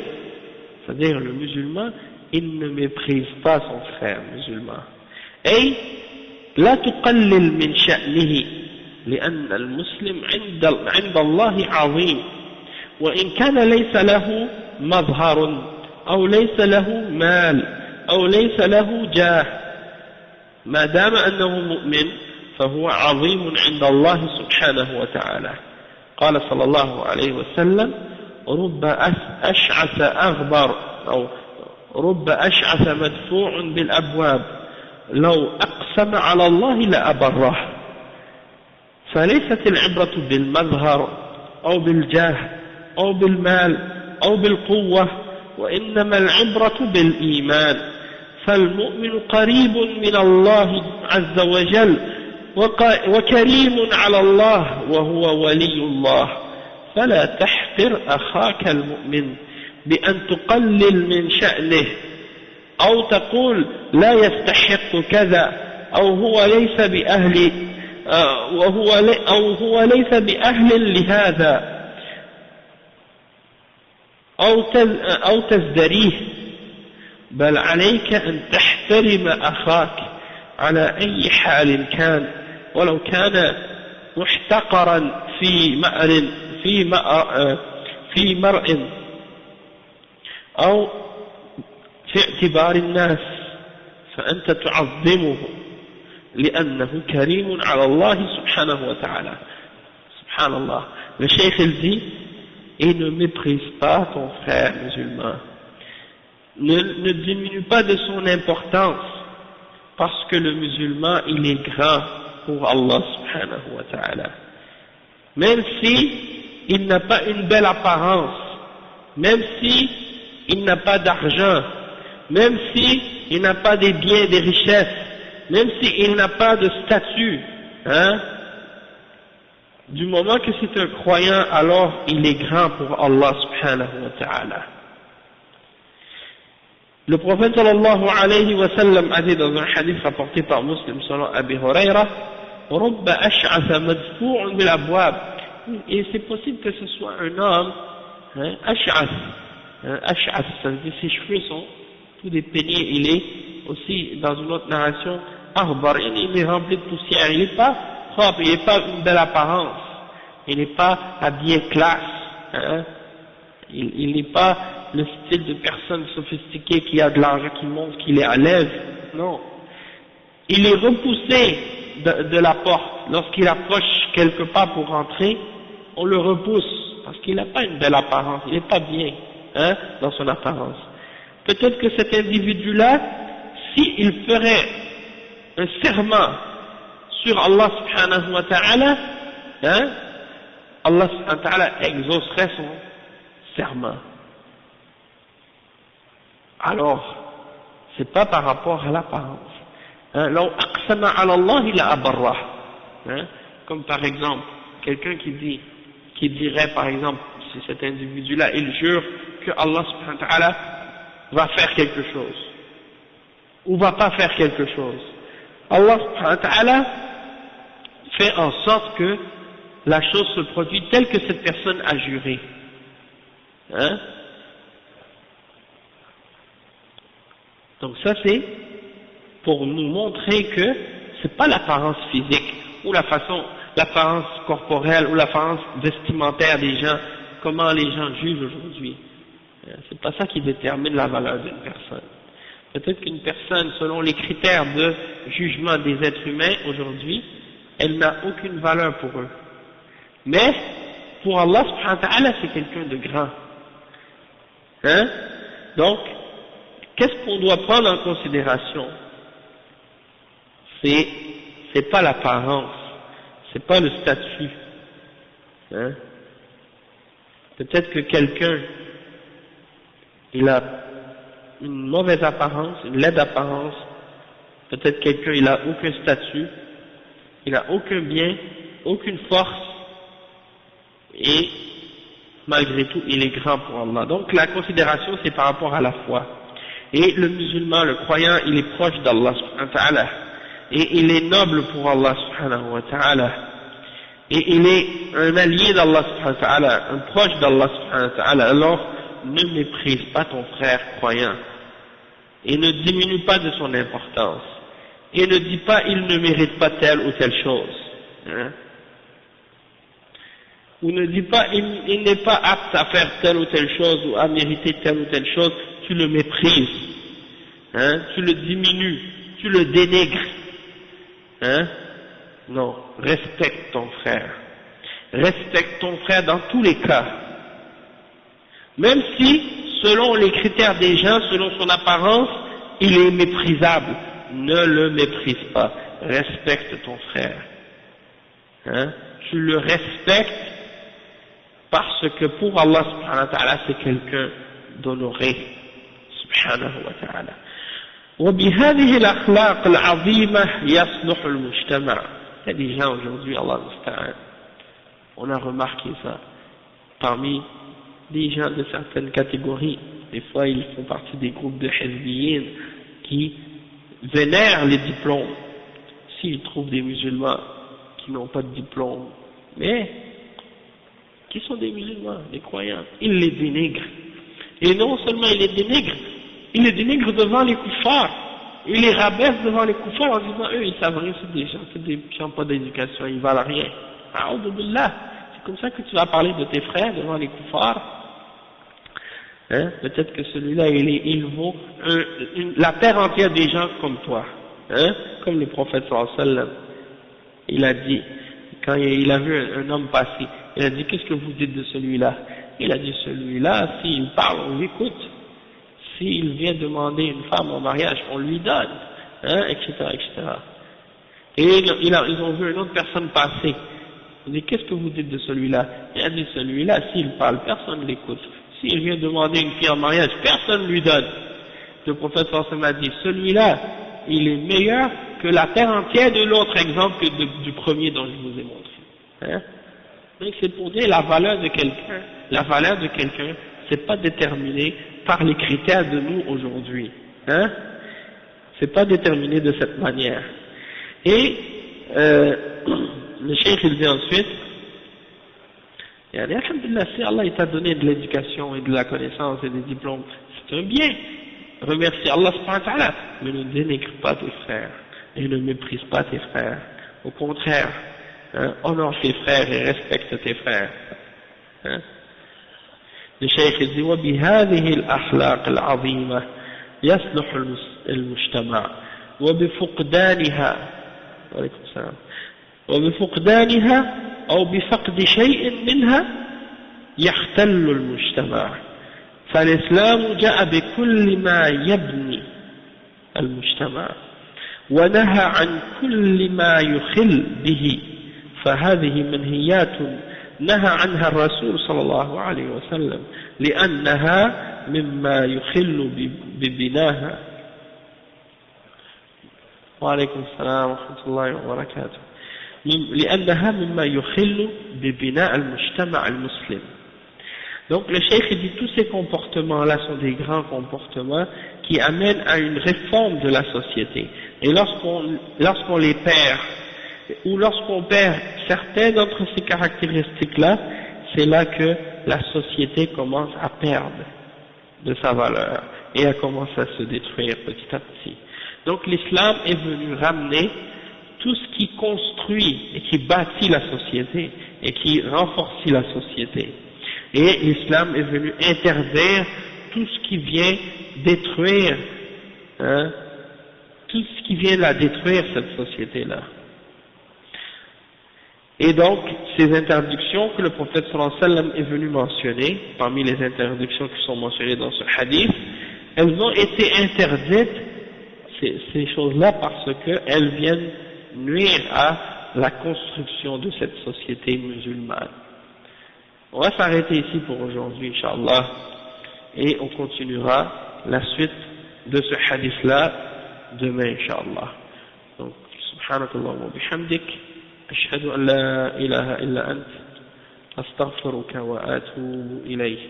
c'est-à-dire le musulman, il ne méprise pas son frère musulman. Et la tuqallil min sha'nihi, لأن المسلم عند الله عظيم وإن كان ليس له مظهر أو ليس له مال أو ليس له جاه ما دام أنه مؤمن فهو عظيم عند الله سبحانه وتعالى. قال صلى الله عليه وسلم: رب أشعث أغبر أو رب أشعث مدفوع بالأبواب لو أقسم على الله لأبره. فليست العبرة بالمظهر أو بالجاه أو بالمال أو بالقوة، وإنما العبرة بالإيمان. فالمؤمن قريب من الله عز وجل وكريم على الله وهو ولي الله فلا تحقر أخاك المؤمن بأن تقلل من شأنه أو تقول لا يستحق كذا أو هو ليس بأهل أو هو ليس بأهل لهذا أو تزدريه بل عليك أن تحترم أخاك على أي حال كان ولو كان محتقرا في مرء أو في اعتبار الناس فأنت تعظمه لأنه كريم على الله سبحانه وتعالى. Subhanallah. Le cheikh il dit, et ne méprise pas ton frère musulman. Ne diminue pas de son importance parce que le musulman il est grand pour Allah subhanahu wa ta'ala. Même si il n'a pas une belle apparence, même si il n'a pas d'argent, même si il n'a pas des biens, des richesses, même s'il n'a pas de statut, hein, du moment que c'est un croyant, alors il est grand pour Allah subhanahu wa ta'ala. Le prophète sallallahu alayhi wa sallam a dit dans un hadith rapporté par Muslim selon Abi Huraira, رُبَّ أَشْعَثَ مَدْفُوعٌ بِالْأَبْوَابِ. Et c'est possible que ce soit un homme, hein, Ash'ath, Ash'ath, ça veut dire ses cheveux sont tous dépeignés, il est aussi dans une autre narration, Arbar, il est rempli de poussière, il n'est pas propre, il n'est pas une belle apparence, il n'est pas habillé classe, hein, il n'est pas le style de personne sophistiquée qui a de l'argent, qui montre qu'il est à l'aise, non. Il est repoussé de la porte, lorsqu'il approche quelque part pour rentrer, on le repousse, parce qu'il n'a pas une belle apparence, il n'est pas bien, hein, dans son apparence. Peut-être que cet individu-là, s'il ferait un serment sur Allah subhanahu wa ta'ala, hein, Allah subhanahu wa ta'ala exaucerait son serment. Alors, c'est pas par rapport à l'apparence. Hein, لو أقسم على الله لأبره. Hein, comme par exemple, quelqu'un qui dirait par exemple, si cet individu-là, il jure que Allah subhanahu wa ta'ala va faire quelque chose, ou va pas faire quelque chose. Allah subhanahu wa ta'ala fait en sorte que la chose se produit telle que cette personne a juré. Hein? Donc ça c'est pour nous montrer que c'est pas l'apparence physique ou l'apparence corporelle ou l'apparence vestimentaire des gens, comment les gens jugent aujourd'hui. C'est pas ça qui détermine la valeur d'une personne. Peut-être qu'une personne, selon les critères de jugement des êtres humains aujourd'hui, elle n'a aucune valeur pour eux. Mais pour Allah subhanahu wa ta'ala, c'est quelqu'un de grand. Hein? Donc, qu'est-ce qu'on doit prendre en considération? C'est pas l'apparence, c'est pas le statut. Hein? Peut-être que quelqu'un, il a une mauvaise apparence, une laide apparence, peut-être quelqu'un, il a aucun statut, il a aucun bien, aucune force, et malgré tout, il est grand pour Allah. Donc la considération, c'est par rapport à la foi. Et le musulman, le croyant, il est proche d'Allah subhanahu wa ta'ala, et il est noble pour Allah subhanahu wa ta'ala, et il est un allié d'Allah subhanahu wa ta'ala, un proche d'Allah subhanahu wa ta'ala. Alors ne méprise pas ton frère croyant, et ne diminue pas de son importance, et ne dis pas il ne mérite pas telle ou telle chose, hein? Ou ne dis pas il n'est pas apte à faire telle ou telle chose, ou à mériter telle ou telle chose, tu le méprises, hein? Tu le diminues, tu le dénigres, hein? Non, respecte ton frère, respecte ton frère dans tous les cas, même si, selon les critères des gens, selon son apparence, il est méprisable, ne le méprise pas, respecte ton frère, hein? Tu le respectes parce que pour Allah subhanahu wa ta'ala c'est quelqu'un d'honoré subhanahu wa ta'ala. وبهذه الأخلاق العظيمة يصلح المجتمع. Il y a des gens aujourd'hui, Allah musta'an, on a remarqué ça, parmi des gens de certaines catégories, des fois ils font partie des groupes de hizbiyin qui vénèrent les diplômes. S'ils trouvent des musulmans qui n'ont pas de diplôme, mais qui sont des musulmans, des croyants, ils les dénigrent. Et non seulement ils les dénigrent devant les kuffars, ils les rabaissent devant les kuffars en disant eux ils savent rien, c'est des gens qui n'ont pas d'éducation, ils valent rien. A'udhu billah. C'est comme ça que tu vas parler de tes frères devant les kuffars. Hein? Peut-être que celui-là il vaut la terre entière des gens comme toi, hein? Comme le prophète sallallahu alayhi wa sallam, il a dit, quand il a vu un homme passer, il a dit qu'est-ce que vous dites de celui-là? Il a dit celui-là, s'il parle on l'écoute, s'il vient demander une femme en mariage on lui donne, hein? etc., etc. Et ils ont vu une autre personne passer, il dit qu'est-ce que vous dites de celui-là? Il a dit celui-là, s'il parle personne ne l'écoute. S'il vient demander une fille en mariage, personne ne lui donne. Le prophète sallallahu alayhi wa sallam a dit, celui-là, il est meilleur que la terre entière de l'autre exemple que du premier dont je vous ai montré. Hein? Donc c'est pour dire la valeur de quelqu'un. La valeur de quelqu'un, c'est pas déterminé par les critères de nous aujourd'hui. Hein? C'est pas déterminé de cette manière. Et le cheikh il dit ensuite, alhamdulillah, si Allah t'a donné de l'éducation et de la connaissance et des diplômes, c'est un bien. Remercie Allah subhanahu wa ta'ala, mais ne dénigre pas tes frères et ne méprise pas tes frères. Au contraire, hein, honore tes frères et respecte tes frères. Hein. Le cheikh dit وبهذه الأخلاق العظيمة يصلح المجتمع وبفقدانها وعليكم السلام وبفقدانها أو بفقد شيء منها يختل المجتمع فالإسلام جاء بكل ما يبني المجتمع ونهى عن كل ما يخل به فهذه منهيات نهى عنها الرسول صلى الله عليه وسلم لأنها مما يخل ببناها. وعليكم السلام ورحمة الله وبركاته. لأنها مما يخل ببناء المجتمع المسلم. Donc le cheikh dit tous ces comportements-là sont des grands comportements qui amènent à une réforme de la société. Et lorsqu'on les perd, ou lorsqu'on perd certaines d'entre ces caractéristiques-là, c'est là que la société commence à perdre de sa valeur et elle commence à se détruire petit à petit. Donc l'islam est venu ramener tout ce qui construit et qui bâtit la société et qui renforce la société. Et l'islam est venu interdire tout ce qui vient détruire, hein, tout ce qui vient la détruire, cette société-là. Et donc, ces interdictions que le prophète sallallahu alayhi wa sallam est venu mentionner, parmi les interdictions qui sont mentionnées dans ce hadith, elles ont été interdites, ces choses-là, parce qu'elles viennent nuire à la construction de cette société musulmane. On va s'arrêter ici pour aujourd'hui, Inch'Allah, et on continuera la suite de ce hadith-là demain, Inch'Allah. Donc, subhanakallah wa bihamdik, ashhadu an la ilaha illa ant, astaghfiruka wa atubu ilayh.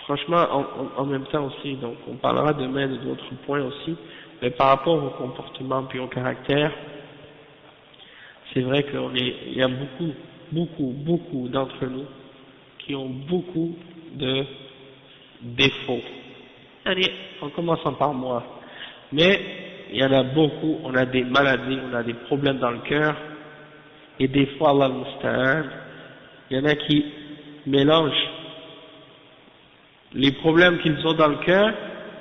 Franchement, en même temps aussi, donc on parlera demain d'autres points aussi, mais par rapport au comportement puis au caractère, c'est vrai qu'il y a beaucoup d'entre nous qui ont beaucoup de défauts. Allez, en commençant par moi. Mais il y en a beaucoup, on a des maladies, on a des problèmes dans le cœur, et des fois, Allah al-Musta'an, il y en a qui mélangent les problèmes qu'ils ont dans le cœur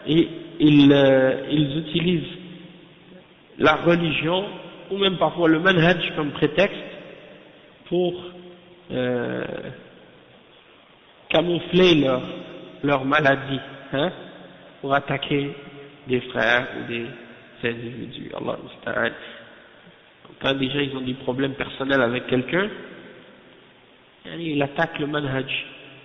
et ils utilisent la religion ou même parfois le manhaj comme prétexte pour camoufler leur maladie, hein, pour attaquer des frères ou des individus. Allah musta'an. Quand déjà ils ont des problèmes personnels avec quelqu'un, il attaque le manhaj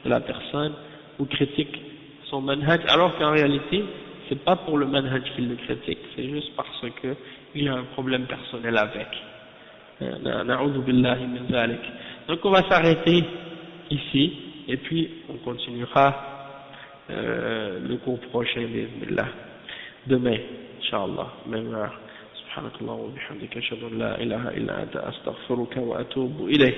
de la personne ou critique son manhaj, alors qu'en réalité c'est pas pour le manhaj qu'il le critique, c'est juste parce que il y a un problème personnel avec. Na'udhu billahi min zalik. Donc on va s'arrêter ici, et puis on continuera le cours prochain, bismillah, demain, Inch'Allah, même heure. سبحانك اللهم وبحمدك أشهد أن لا إله إلا أنت أستغفرك وأتوب إليك.